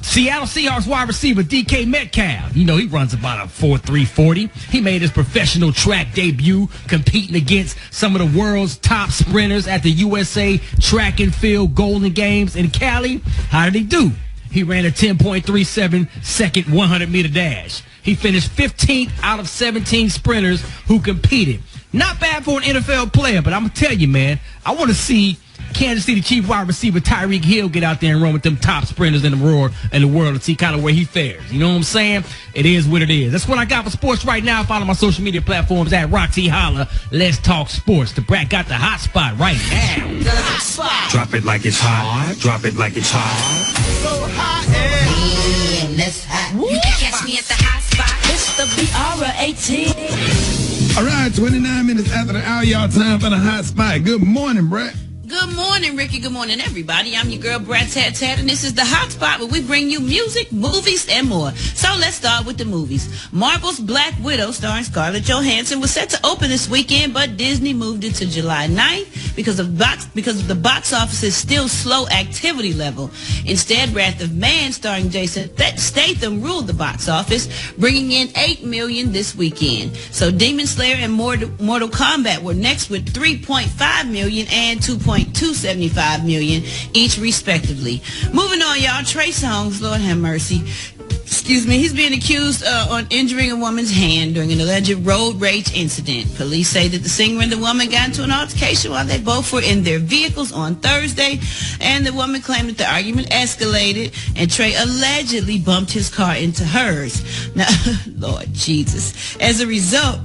Seattle Seahawks wide receiver DK Metcalf. You know, he runs about a 4.3 40. He made his professional track debut competing against some of the world's top sprinters at the USA Track and Field Golden Games in Cali. How did he do? he ran a 10.37 second 100-meter dash. He finished 15th out of 17 sprinters who competed. Not bad for an NFL player, but I'm going to tell you, man, I want to see Kansas City Chief wide receiver Tyreek Hill get out there and run with them top sprinters in the world and see kind of where he fares. You know what I'm saying? It is what it is. That's what I got for sports right now. Follow my social media platforms at Roxy Holla. Let's talk sports. The Brat got the hot spot right now. The hot spot. Drop it like it's hot. Drop it like it's hot. So hot and that's hot. You can catch me at the hot spot. It's the BR18. All right, 29 minutes after the hour, y'all. Time for the hot spot. Good morning, Brat. Good morning, Ricky. Good morning, everybody. I'm your girl, Brat Tat Tat, and this is the hot spot where we bring you music, movies, and more. So let's start with the movies. Marvel's Black Widow, starring Scarlett Johansson, was set to open this weekend, but Disney moved it to July 9th because of the box office's still slow activity level. Instead, Wrath of Man, starring Jason Statham, ruled the box office, bringing in $8 million this weekend. So Demon Slayer and Mortal Kombat were next with $3.5 million and $2.275 million each, respectively. Moving on, y'all. Trey Songz, Lord have mercy. Excuse me. He's being accused on injuring a woman's hand during an alleged road rage incident. Police say that the singer and the woman got into an altercation while they both were in their vehicles on Thursday, and the woman claimed that the argument escalated, and Trey allegedly bumped his car into hers. Now, Lord Jesus. As a result,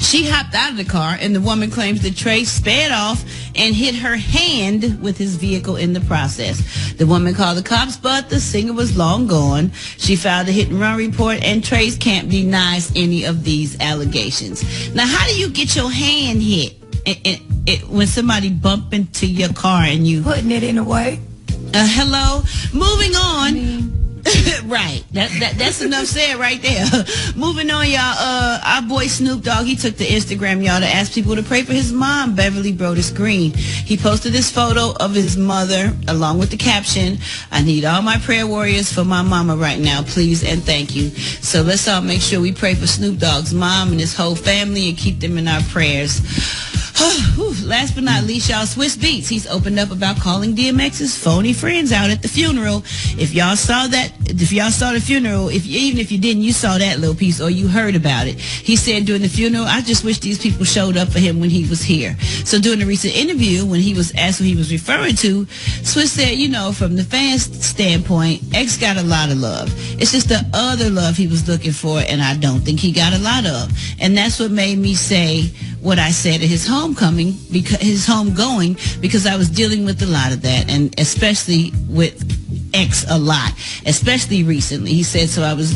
she hopped out of the car, and the woman claims that Trey sped off and hit her hand with his vehicle in the process. The woman called the cops, but the singer was long gone. She filed a hit-and-run report, and Trey's camp denies any of these allegations. Now, how do you get your hand hit when somebody bump into your car and you... Putting it in a way. Hello? Moving on. Right. That's enough said right there. Moving on, y'all. Our boy Snoop Dogg, he took to Instagram, y'all, to ask people to pray for his mom, Beverly Brodus Green. He posted this photo of his mother along with the caption, "I need all my prayer warriors for my mama right now, please and thank you." So let's all make sure we pray for Snoop Dogg's mom and his whole family and keep them in our prayers. Last but not least, y'all, Swiss Beats. He's opened up about calling DMX's phony friends out at the funeral. If y'all saw the funeral, even if you didn't, you saw that little piece or you heard about it. He said during the funeral, "I just wish these people showed up for him when he was here." So during a recent interview, when he was asked what he was referring to, Swiss said, from the fans' standpoint, X got a lot of love. It's just the other love he was looking for, and I don't think he got a lot of. And that's what made me say what I said at his homegoing, because I was dealing with a lot of that, and especially with X a lot, especially recently. He said, so I was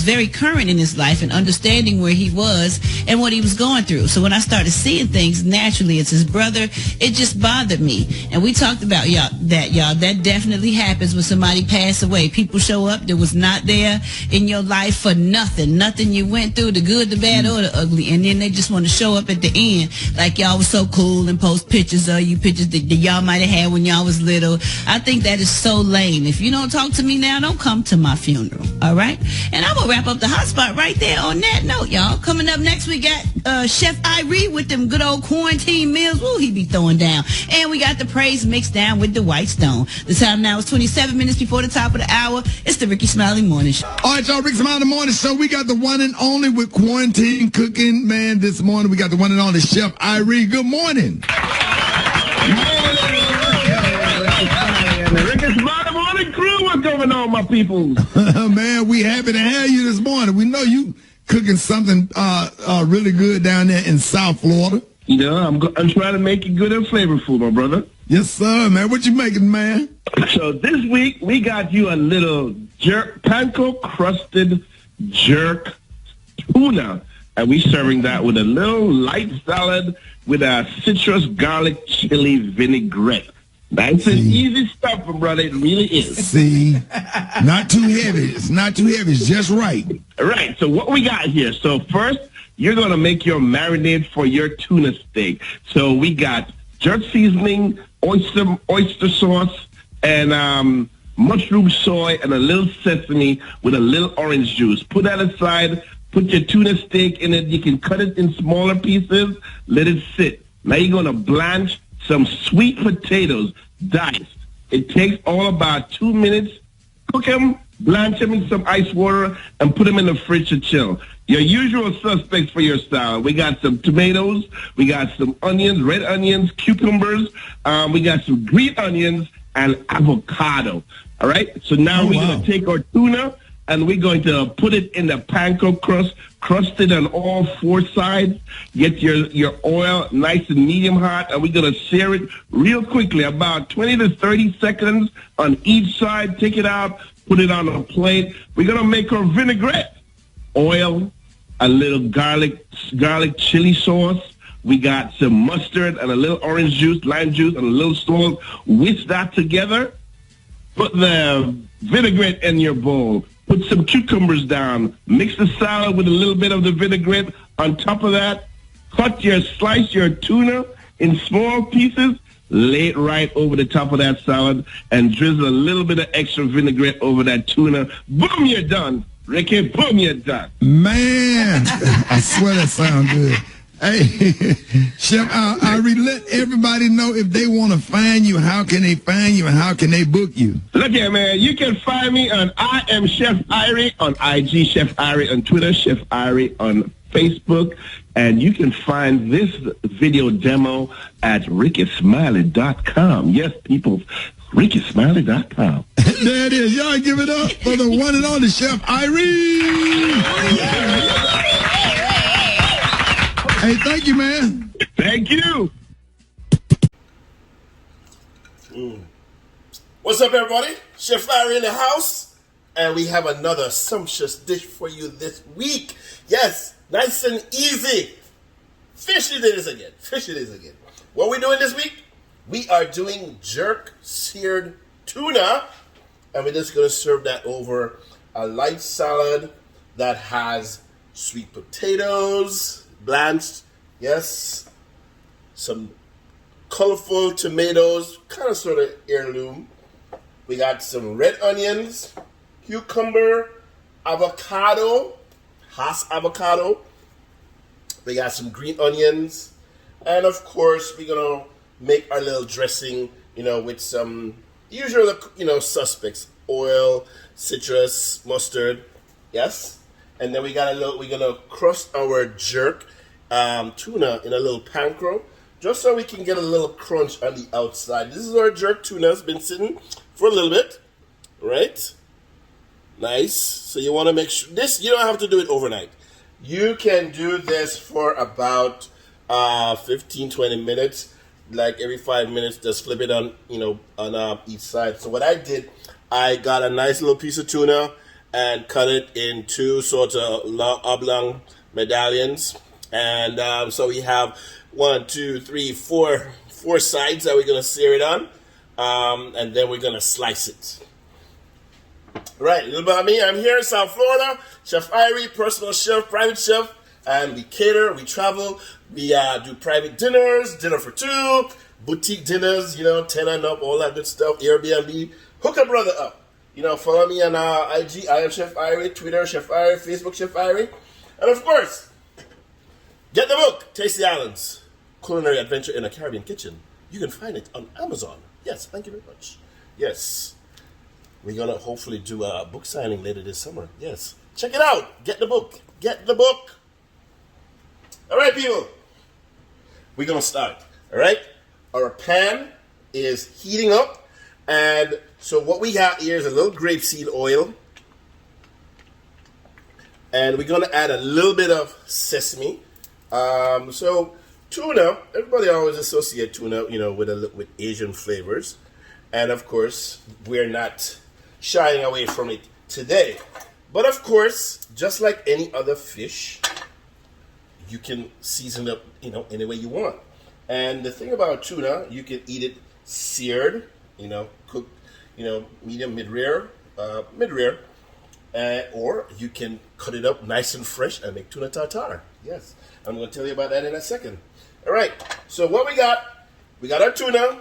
very current in his life and understanding where he was and what he was going through. So when I started seeing things naturally as his brother, it just bothered me. And we talked about that definitely happens when somebody passed away. People show up that was not there in your life for nothing you went through, the good, the bad, or the ugly, and then they just want to show up at the end like y'all was so cool and post pictures of you, pictures that y'all might have had when y'all was little. I think that is so lame. If you don't talk to me now, don't come to my funeral. All right? And I'm going to wrap up the hot spot right there on that note, y'all. Coming up next, we got Chef Irie with them good old quarantine meals. Woo, he be throwing down. And we got the praise mixed down with the White Stone. The time now is 27 minutes before the top of the hour. It's the Rickey Smiley Morning Show. All right, y'all, Rickey Smiley Morning Show. We got the one and only with quarantine cooking, man, this morning. We got the one and only Chef Irie. Good morning. The Rickey Smiley Morning crew, what's going on, my people? Man, we happy to have you this morning. We know you cooking something really good down there in South Florida. Yeah, I'm trying to make it good and flavorful, my brother. Yes, sir, man. What you making, man? So this week, we got you a little Panko crusted jerk tuna. And we serving that with a little light salad with a citrus garlic chili vinaigrette. Nice and easy stuff, my brother. It really is. See, not too heavy. It's not too heavy. It's just right. Right. So what we got here. So first, you're going to make your marinade for your tuna steak. So we got jerk seasoning, oyster sauce, and mushroom soy, and a little sesame with a little orange juice. Put that aside. Put your tuna steak in it. You can cut it in smaller pieces. Let it sit. Now you're going to blanch some sweet potatoes, diced. It takes all about 2 minutes Cook them, blanch them in some ice water, and put them in the fridge to chill. Your usual suspects for your salad. We got some tomatoes, we got some onions, red onions, cucumbers, we got some green onions, and avocado. All right? So now we're going to take our tuna, and we're going to put it in the panko crust, crusted on all four sides. Get your oil nice and medium hot, and we're going to sear it real quickly, about 20 to 30 seconds on each side. Take it out, put it on a plate. We're going to make our vinaigrette. Oil, a little garlic chili sauce. We got some mustard and a little orange juice, lime juice, and a little salt. Whisk that together. Put the vinaigrette in your bowl. Put some cucumbers down. Mix the salad with a little bit of the vinaigrette. On top of that, slice your tuna in small pieces. Lay it right over the top of that salad and drizzle a little bit of extra vinaigrette over that tuna. Boom, you're done. Ricky, boom, you're done. Man, I swear that sounds good. Hey, Chef Irie, let everybody know if they want to find you, how can they find you and how can they book you? Look here, man. You can find me on I Am Chef Irie on IG, Chef Irie on Twitter, Chef Irie on Facebook. And you can find this video demo at RickySmiley.com. Yes, people, RickySmiley.com. There it is. Y'all give it up for the one and only Chef Irie. Hey, thank you, man. Thank you. What's up, everybody? Chef Irie in the house, and we have another sumptuous dish for you this week. Yes, nice and easy. Fish it is again. Fish it is again. What are we doing this week? We are doing jerk seared tuna, and we're just going to serve that over a light salad that has sweet potatoes, blanched, yes, some colorful tomatoes, kind of sort of heirloom. We got some red onions, cucumber, avocado, Hass avocado. We got some green onions, and of course we're gonna make our little dressing, with some usual, suspects: oil, citrus, mustard, yes. And then we're gonna crust our jerk tuna in a little panko, just so we can get a little crunch on the outside. This is our jerk tuna. It's been sitting for a little bit, right? Nice. So you want to make sure this. You don't have to do it overnight. You can do this for about 15-20 minutes, like every 5 minutes. Just flip it on, on each side. So what I did, I got a nice little piece of tuna and cut it in two sort of oblong medallions. And so we have 4 sides that we're going to sear it on. And then we're going to slice it. Right, a little about me. I'm here in South Florida. Chef Irie, personal chef, private chef. And we cater, we travel. We do private dinners, dinner for two, boutique dinners, 10 and up, all that good stuff. Airbnb. Hook a brother up. Follow me on IG, I Am Chef Irie, Twitter, Chef Irie, Facebook, Chef Irie. And of course, get the book, Taste the Islands, Culinary Adventure in a Caribbean Kitchen. You can find it on Amazon. Yes, thank you very much. Yes, we're going to hopefully do a book signing later this summer. Yes, check it out. Get the book. Get the book. All right, people. We're going to start. All right? Our pan is heating up. And so what we got here is a little grapeseed oil. And we're going to add a little bit of sesame. So tuna, everybody always associate tuna, with Asian flavors. And of course, we're not shying away from it today. But of course, just like any other fish, you can season it, any way you want. And the thing about tuna, you can eat it seared, cooked, medium, mid-rare, or you can cut it up nice and fresh and make tuna tartare. Yes, I'm going to tell you about that in a second. All right, so what we got our tuna.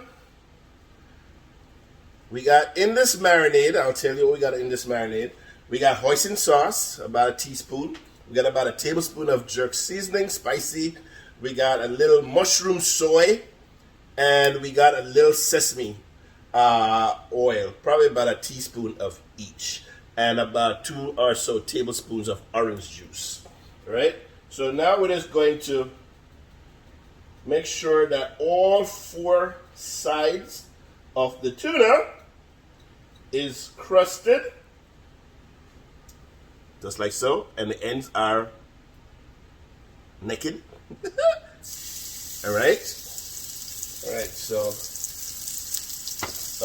We got in this marinade, I'll tell you what we got in this marinade. We got hoisin sauce, about a teaspoon. We got about a tablespoon of jerk seasoning, spicy. We got a little mushroom soy, and we got a little sesame oil, probably about a teaspoon of each, and about 2 or so tablespoons of orange juice. All right. So now we're just going to make sure that all 4 sides of the tuna is crusted, just like so, and the ends are naked. All right. All right. So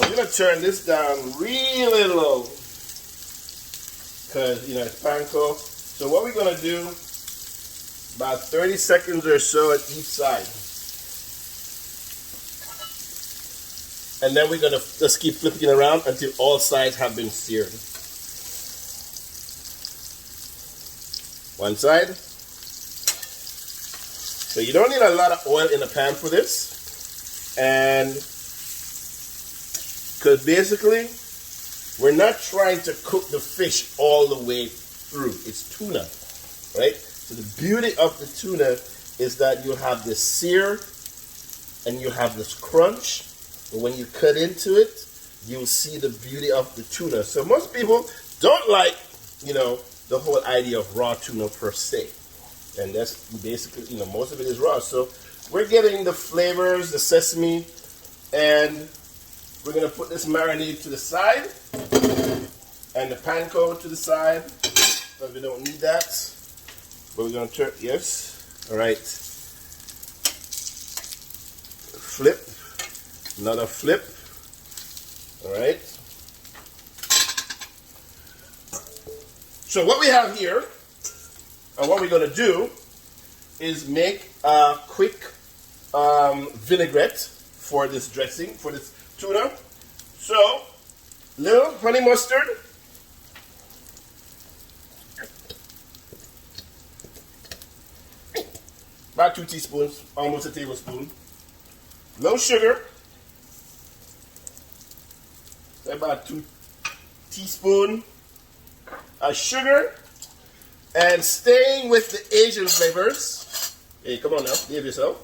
I'm gonna turn this down really low because it's panko. So what we're gonna do, about 30 seconds or so at each side. And then we're gonna just keep flipping it around until all sides have been seared. One side. So you don't need a lot of oil in the pan for this. And because basically, we're not trying to cook the fish all the way through. It's tuna, right? So the beauty of the tuna is that you have this sear and you have this crunch. And when you cut into it, you'll see the beauty of the tuna. So most people don't like, the whole idea of raw tuna per se. And that's basically, most of it is raw. So we're getting the flavors, the sesame, and we're going to put this marinade to the side and the panko to the side, but we don't need that. But we're going to turn, yes, all right. Flip, another flip, all right. So what we have here, and what we're going to do, is make a quick vinaigrette for this dressing, for this tuna. So, little honey mustard, about 2 teaspoons, almost a tablespoon. Little sugar, about 2 teaspoons of sugar. And staying with the Asian flavors, hey, come on now, behave yourself.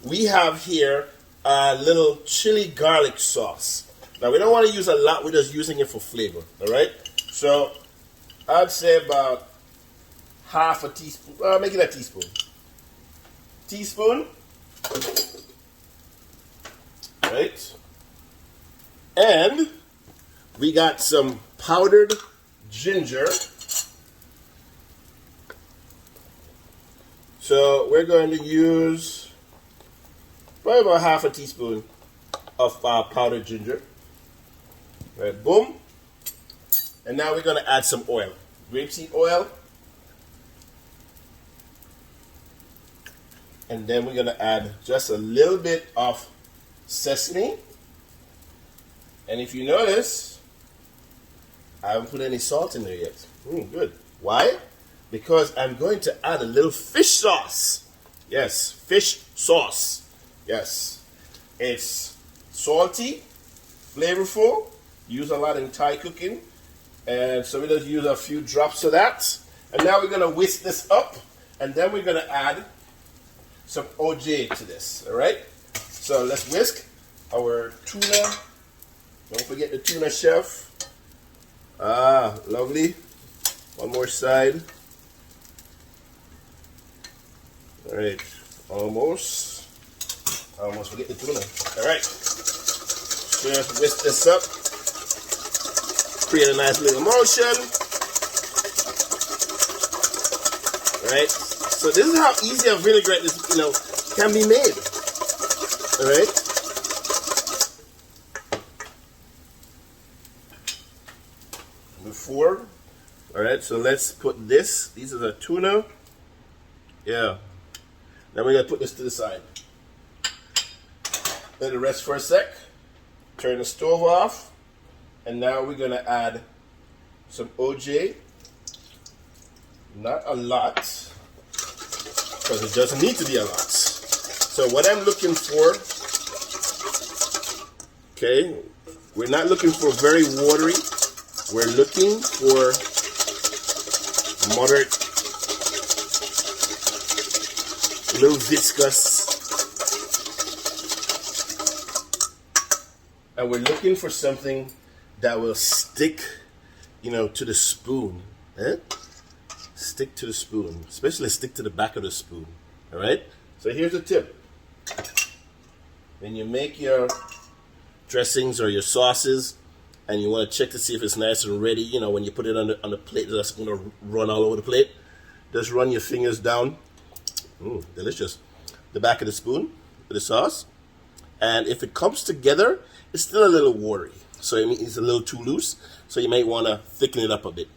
We have here a little chili garlic sauce. Now, we don't want to use a lot, we're just using it for flavor, all right? So, I'd say about half a teaspoon, make it a teaspoon. Teaspoon, right? And we got some powdered ginger. So we're going to use probably about half a teaspoon of powdered ginger. Right, boom. And now we're going to add some oil. Grapeseed oil. And then we're going to add just a little bit of sesame. And if you notice, I haven't put any salt in there yet. Good. Why? Because I'm going to add a little fish sauce. Yes, fish sauce. Yes. It's salty, flavorful. Use a lot in Thai cooking. And so we just use a few drops of that. And now we're going to whisk this up. And then we're going to add some OJ to this. All right? So let's whisk our tuna. Don't forget the tuna, chef. Ah, lovely. One more side. All right, almost forget the tuna. All right, just whisk this up, create a nice little motion. All right, so this is how easy a vinaigrette is, can be made. All right. Before, all right. So let's put this. These are the tuna. Yeah. Then we're going to put this to the side. Let it rest for a sec. Turn the stove off. And now we're going to add some OJ. Not a lot, because it doesn't need to be a lot. So what I'm looking for, okay, we're not looking for very watery. We're looking for moderate, a little viscous. And we're looking for something that will stick to the spoon. Eh? Stick to the spoon. Especially stick to the back of the spoon. All right? So here's a tip. When you make your dressings or your sauces and you want to check to see if it's nice and ready, when you put it on the plate that's going to run all over the plate, just run your fingers down. Delicious. The back of the spoon with the sauce. And if it comes together, it's still a little watery. So it's a little too loose. So you might want to thicken it up a bit.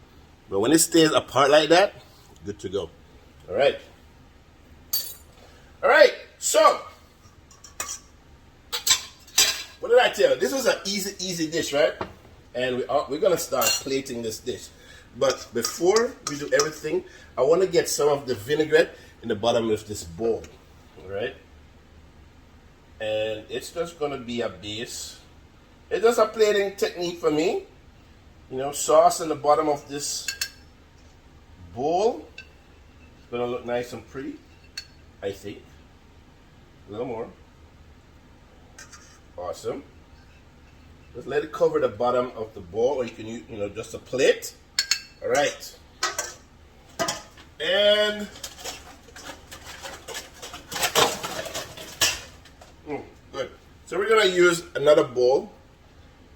But when it stays apart like that, good to go. All right. All right. So, what did I tell you? This was an easy dish, right? And we're going to start plating this dish. But before we do everything, I want to get some of the vinaigrette in the bottom of this bowl. All right? And it's just going to be a base. It's just a plating technique for me. Sauce in the bottom of this bowl. It's going to look nice and pretty, I think. A little more. Awesome. Just let it cover the bottom of the bowl, or you can use, just a plate. All right. And good. So we're gonna use another bowl.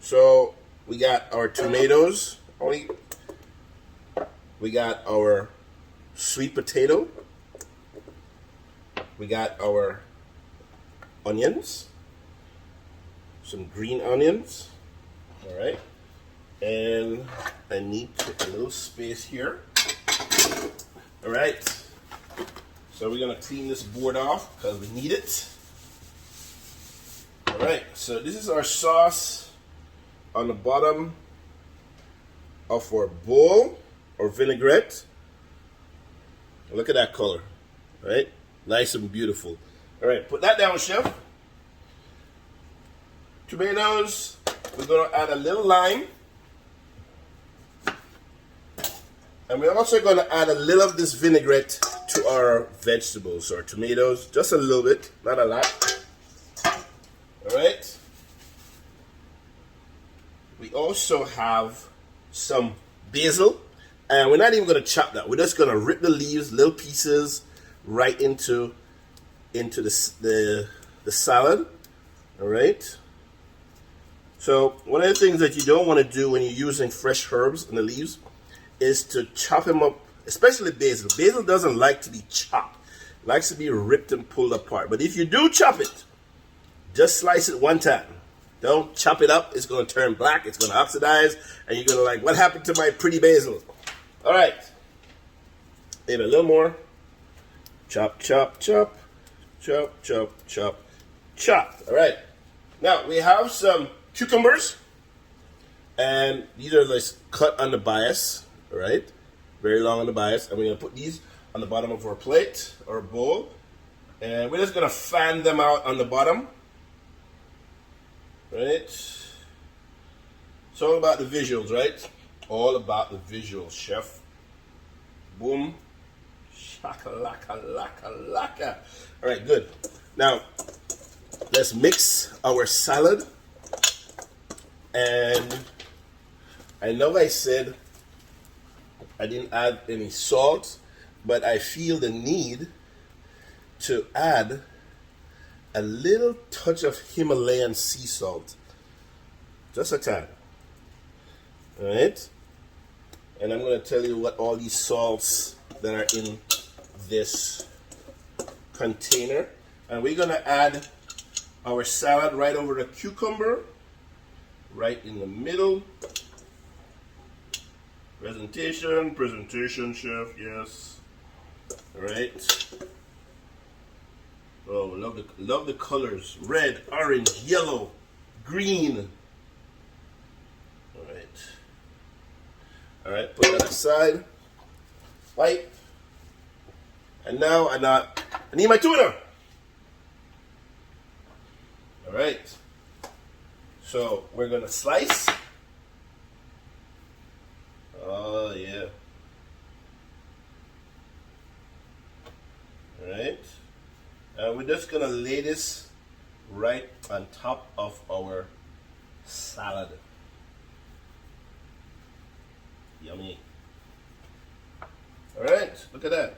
So we got our tomatoes. We got our sweet potato. We got our onions. Some green onions. All right. And I need a little space here. All right. So we're gonna clean this board off because we need it. All right. So this is our sauce on the bottom of our bowl or vinaigrette. Look at that color. All right. Nice and beautiful. All right. Put that down, chef. Tomatoes. We're gonna add a little lime. And we're also going to add a little of this vinaigrette to our vegetables, or tomatoes, just a little bit, not a lot. All right. We also have some basil, and we're not even going to chop that. We're just going to rip the leaves, little pieces, right into the salad. All right. So one of the things that you don't want to do when you're using fresh herbs in the leaves is to chop them up, especially basil. Basil doesn't like to be chopped. It likes to be ripped and pulled apart. But if you do chop it, just slice it one time. Don't chop it up. It's going to turn black. It's going to oxidize. And you're going to like, what happened to my pretty basil? All right. Maybe a little more. Chop, chop, chop. Chop, chop, chop, chop. All right. Now, we have some cucumbers. And these are like cut on the bias. All right, very long on the bias, and we're gonna put these on the bottom of our plate or bowl, and we're just gonna fan them out on the bottom. Right? It's all about the visuals, right? All about the visuals, chef. Boom, shakalaka, laka, laka. All right, good. Now let's mix our salad, and I know I said I didn't add any salt, but I feel the need to add a little touch of Himalayan sea salt. Just a tad. All right? And I'm going to tell you what all these salts that are in this container. And we're going to add our salad right over the cucumber, right in the middle. Presentation, chef, yes. All right. Oh, love the colors. Red, orange, yellow, green. All right. All right, put that aside. White. And now I need my tuna. All right. So we're gonna slice. Oh, yeah. All right. And we're just going to lay this right on top of our salad. Yummy. All right, look at that.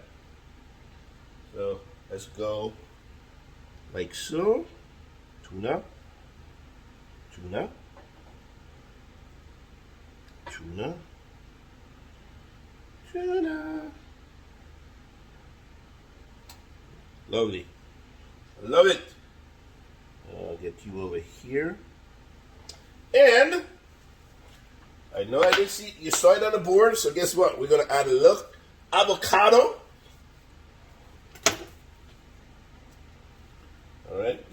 So let's go like so. Tuna. Tuna. Tuna. Tuna. Lovely. I love it. I'll get you over here. And I know I didn't see you saw it on the board, so guess what? We're gonna add a little avocado. All right,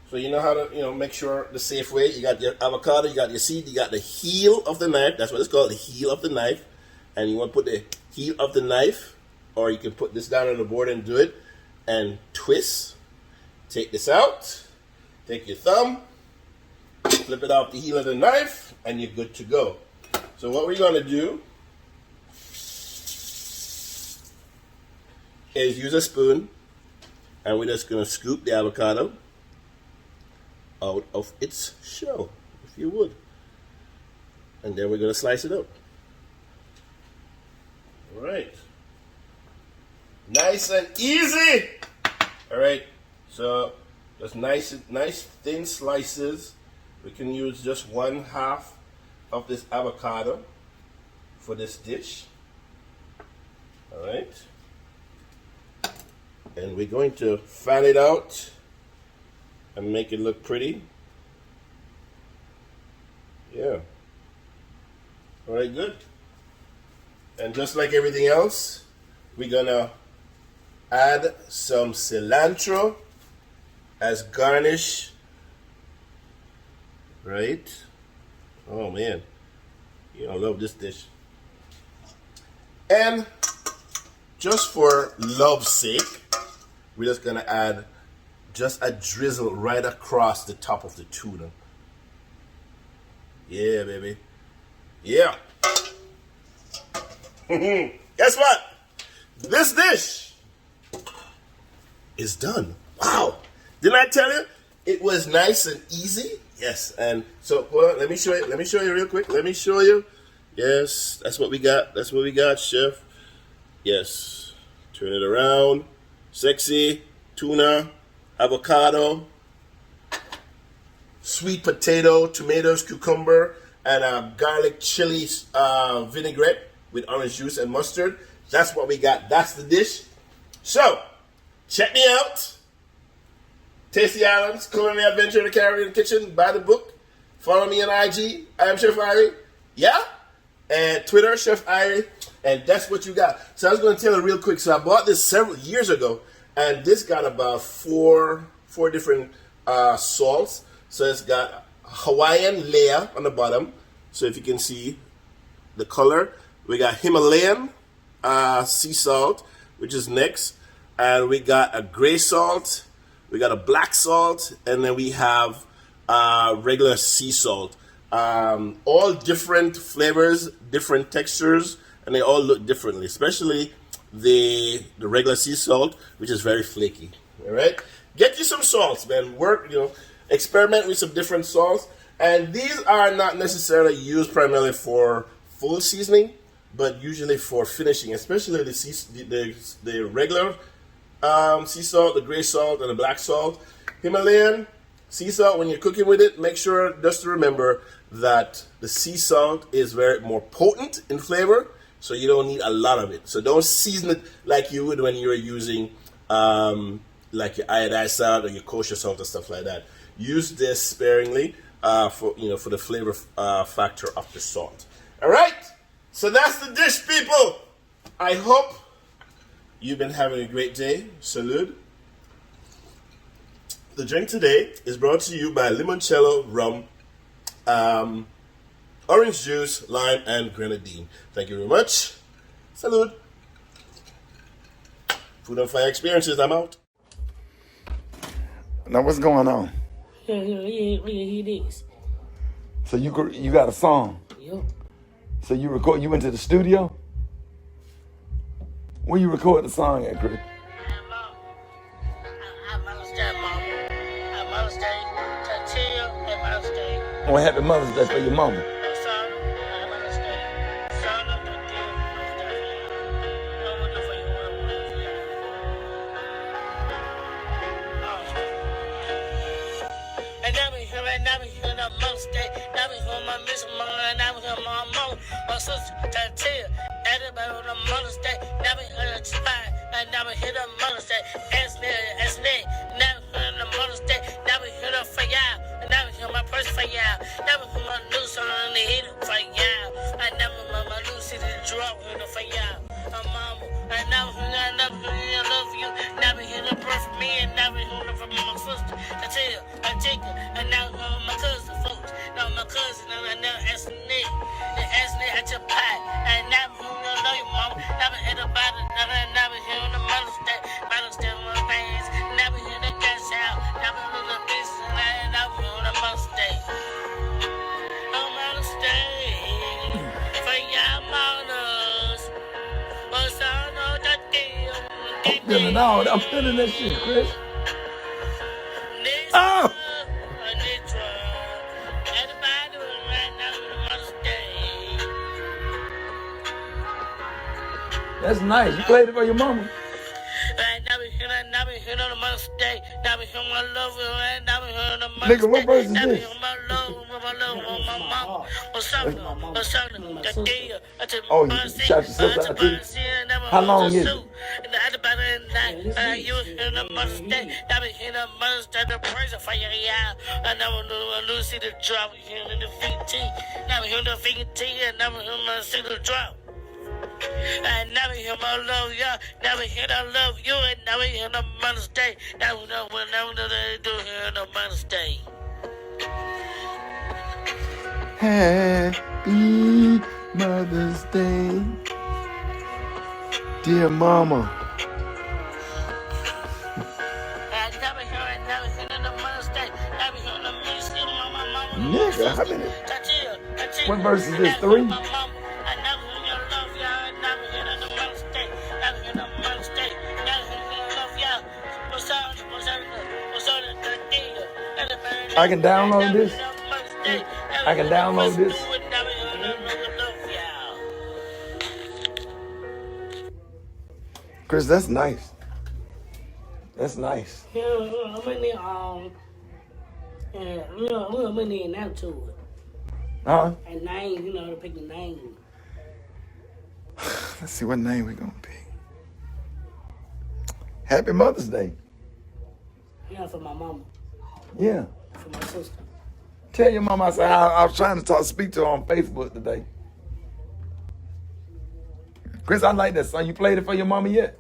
so you know how to make sure the safe way. You got your avocado, you got your seed, you got the heel of the knife. That's what it's called, the heel of the knife. And you want to put the heel of the knife, or you can put this down on the board and do it, and twist. Take this out. Take your thumb. Flip it off the heel of the knife, and you're good to go. So what we're going to do is use a spoon, and we're just going to scoop the avocado out of its shell, if you would. And then we're going to slice it up. All right. Nice and easy. All right. So just nice thin slices. We can use just 1/2 of this avocado for this dish. All right. And we're going to fan it out and make it look pretty. Yeah. All right, good. And just like everything else, we're gonna add some cilantro as garnish. Right? Oh man, I love this dish. And just for love's sake, we're just gonna add just a drizzle right across the top of the tuna. Yeah, baby. Yeah. Guess what? This dish is done. Wow. Didn't I tell you? It was nice and easy. Yes. And so hold on, let me show you. Let me show you real quick. Let me show you. Yes, that's what we got. That's what we got, chef. Yes. Turn it around. Sexy. Tuna. Avocado. Sweet potato, tomatoes, cucumber, and garlic chili vinaigrette with orange juice and mustard. That's what we got. That's the dish. So, check me out. Tasty Islands, Culinary Adventure in the Caribbean Kitchen, buy the book. Follow me on IG. I am Chef Irie. Yeah? And Twitter, Chef Irie. And that's what you got. So I was going to tell you real quick. So I bought this several years ago. And this got about four different salts. So it's got Hawaiian layer on the bottom. So if you can see the color. We got Himalayan sea salt, which is next. And we got a gray salt. We got a black salt, and then we have regular sea salt. All different flavors, different textures, and they all look differently, especially the regular sea salt, which is very flaky. All right? Get you some salts, man. Experiment with some different salts. And these are not necessarily used primarily for full seasoning, but usually for finishing, especially the regular sea salt, the gray salt, and the black salt. Himalayan sea salt, when you're cooking with it, make sure just to remember that the sea salt is very more potent in flavor, so you don't need a lot of it. So don't season it like you would when you're using like your iodized salt or your kosher salt and stuff like that. Use this sparingly for the flavor factor of the salt. All right, so that's the dish, people. I hope you've been having a great day. Salud. The drink today is brought to you by limoncello rum, orange juice, lime, and grenadine. Thank you very much. Salud. Food on Fire Experiences, I'm out. Now what's going on? Hear this. So you got a song? Yup. So you went to the studio? Where you record the song at, Chris? Oh, happy Mother's Day for your mama. tattoo. Everybody on the Mother's Day, never heard a spot. I never hit a Mother's Day. Never heard a Mother's Day, never hit a for y'all. I never hear my purse for y'all. Never put my new song on the heater for y'all. I never put my new city drop for y'all. Mama, I love you. Never hear the birth from me and never hear it from my sister. I take her, and now my cousin, folks. Now my cousin, and I never ask me. They ask me at your pie. I never know you, mama. Never hear about it. Never hear the Mother's Day. Mother's Day on my veins. Never hear the gas out. Never hear the beats. And I never hear the Mother's Day. No Mother's Day. For y'all mothers. I'm feeling that shit, Chris. Oh! That's nice. You played it for your mama. Nigga, what verse is this? Oh, you shot yourself out too? How long is it? You hear the Mother's Day, never hear the Mother's Day, the praise of fire, yeah. I never knew I see the drop, you hear the VT, never hear the VT, and never hear my see the drop. I never hear my love, yeah. Never hear I love you, and never hear the Mother's Day. Never know they do hear the Mother's Day. Happy Mother's Day, dear mama. I never hear the Mother's Day. Never hear the music, mama. Nigga, how many? What verse is this? 3? I can download this. I can download this. Chris, that's nice. That's nice. Yeah, we're many now to it. Huh? And name, to pick the name. Let's see what name we're gonna pick. Happy Mother's Day. Yeah, for my mama. Yeah. For my sister. Tell your mama I said I was trying to speak to her on Facebook today. Chris, I like that song. You played it for your mama yet?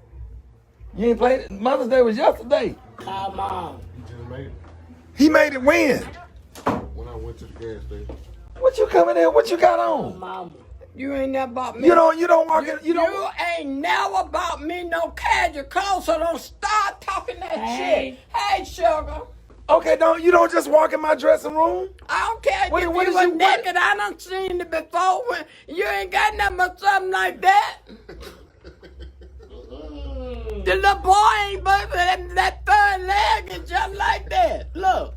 You ain't played it? Mother's Day was yesterday. Call mom. He just made it. He made it when? When I went to the gas station. What you coming in? What you got on? Mama. You ain't never bought me. You don't walk in. You ain't never bought me no casual clothes, so don't start talking that shit. Hey, sugar. Okay, you don't just walk in my dressing room. I don't care if you were naked. I done seen it before. When you ain't got nothing but something like that. The little boy ain't but that third leg is just like that. Look.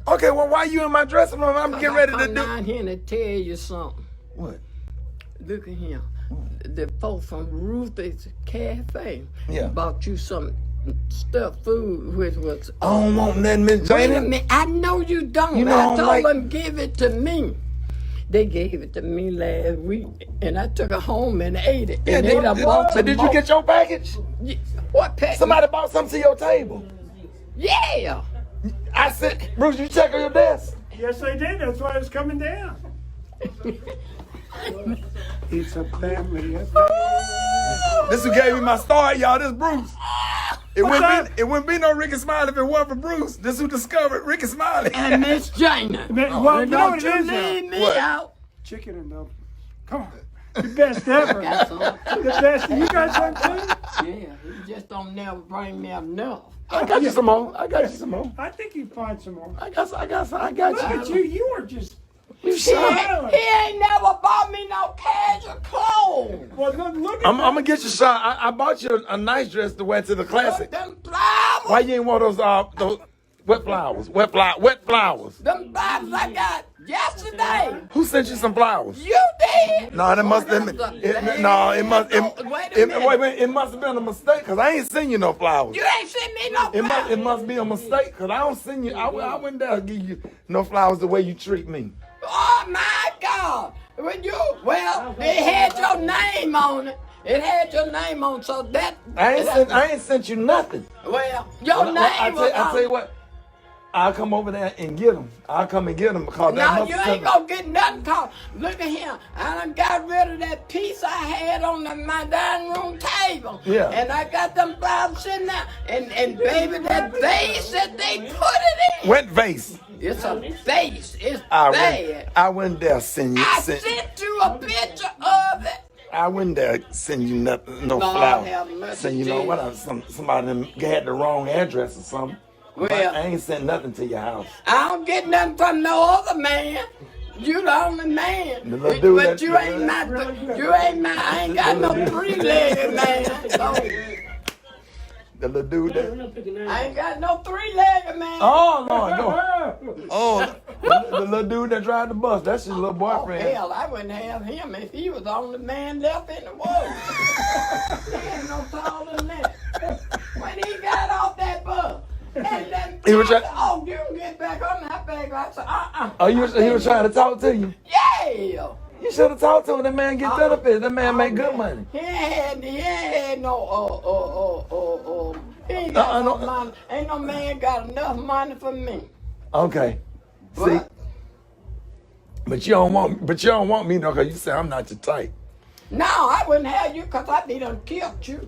Okay, well, why you in my dressing room? I'm getting ready to do. I'm down here to tell you something. What? Look at him. The folks from Ruth's Cafe bought you some stuffed food, which was. I don't want nothing, Miss Jannie. Wait a minute. I know you don't. I told them give it to me. They gave it to me last week, and I took it home and ate it. And did you get your package? Yeah. What package? Somebody bought something to your table. Yeah. I said, Bruce, you check on your desk. Yes, I did. That's why I was coming down. It's a family affair. This who gave me my start, y'all. This Bruce. It wouldn't be no Rickey Smiley if it wasn't for Bruce. This who discovered Rickey Smiley. And Miss Jannie. Well, you know what it is leave me out. Chicken and dumplings. Come on. The best ever. The best. You got some too? Yeah, you just don't never bring me up enough. I got you some more. I think you find some more. I got Look you. at you. You are just. He ain't never bought me no casual clothes. Well, look at I'm gonna get you some. I bought you a nice dress to wear to the classic. Them flowers. Why you ain't want those wet flowers? Wet flowers. Them flowers I got yesterday. Who sent you some flowers? You did. No, it must have been a mistake because I ain't send you no flowers. You ain't sent me no flowers. It must be a mistake because I don't send you. I wouldn't dare give you no flowers the way you treat me. Oh my God! Well, it had your name on it. It had your name on, so that I ain't sent you nothing. Well, your name was I tell you what, I'll come over there and get them. I'll come and get them because no, you ain't gonna get nothing. Cause look at him. I done got rid of that piece I had on my dining room table. Yeah. And I got them flowers sitting there. And baby, that vase that they put it in. What vase? It's a vase. It's I bad. wouldn't dare send you. I sent you a picture of it. I wouldn't dare send you nothing, no Lord flower. have mercy, Send you know what? Somebody had the wrong address or something. Well, I ain't sent nothing to your house. I don't get nothing from no other man. You the only man. The little dude But you ain't my, I ain't got no three-legged man. So the little dude that. I ain't got no three-legged man. Oh, Lord, no. Oh, the little dude that drive the bus. That's his little boyfriend. Oh, hell, I wouldn't have him if he was the only man left in the world. He ain't no taller than that. When he got off that bus, and then He was trying. oh, you can get back on that bag. I said, Oh, he was trying to talk to you. Yeah. You should have talked to him. That man get benefits. That man make good money. He ain't had no he ain't got no money. Ain't no man got enough money for me. Okay. See, but you don't want me though, cause you say I'm not your type. No, I wouldn't have you because I be done killed you.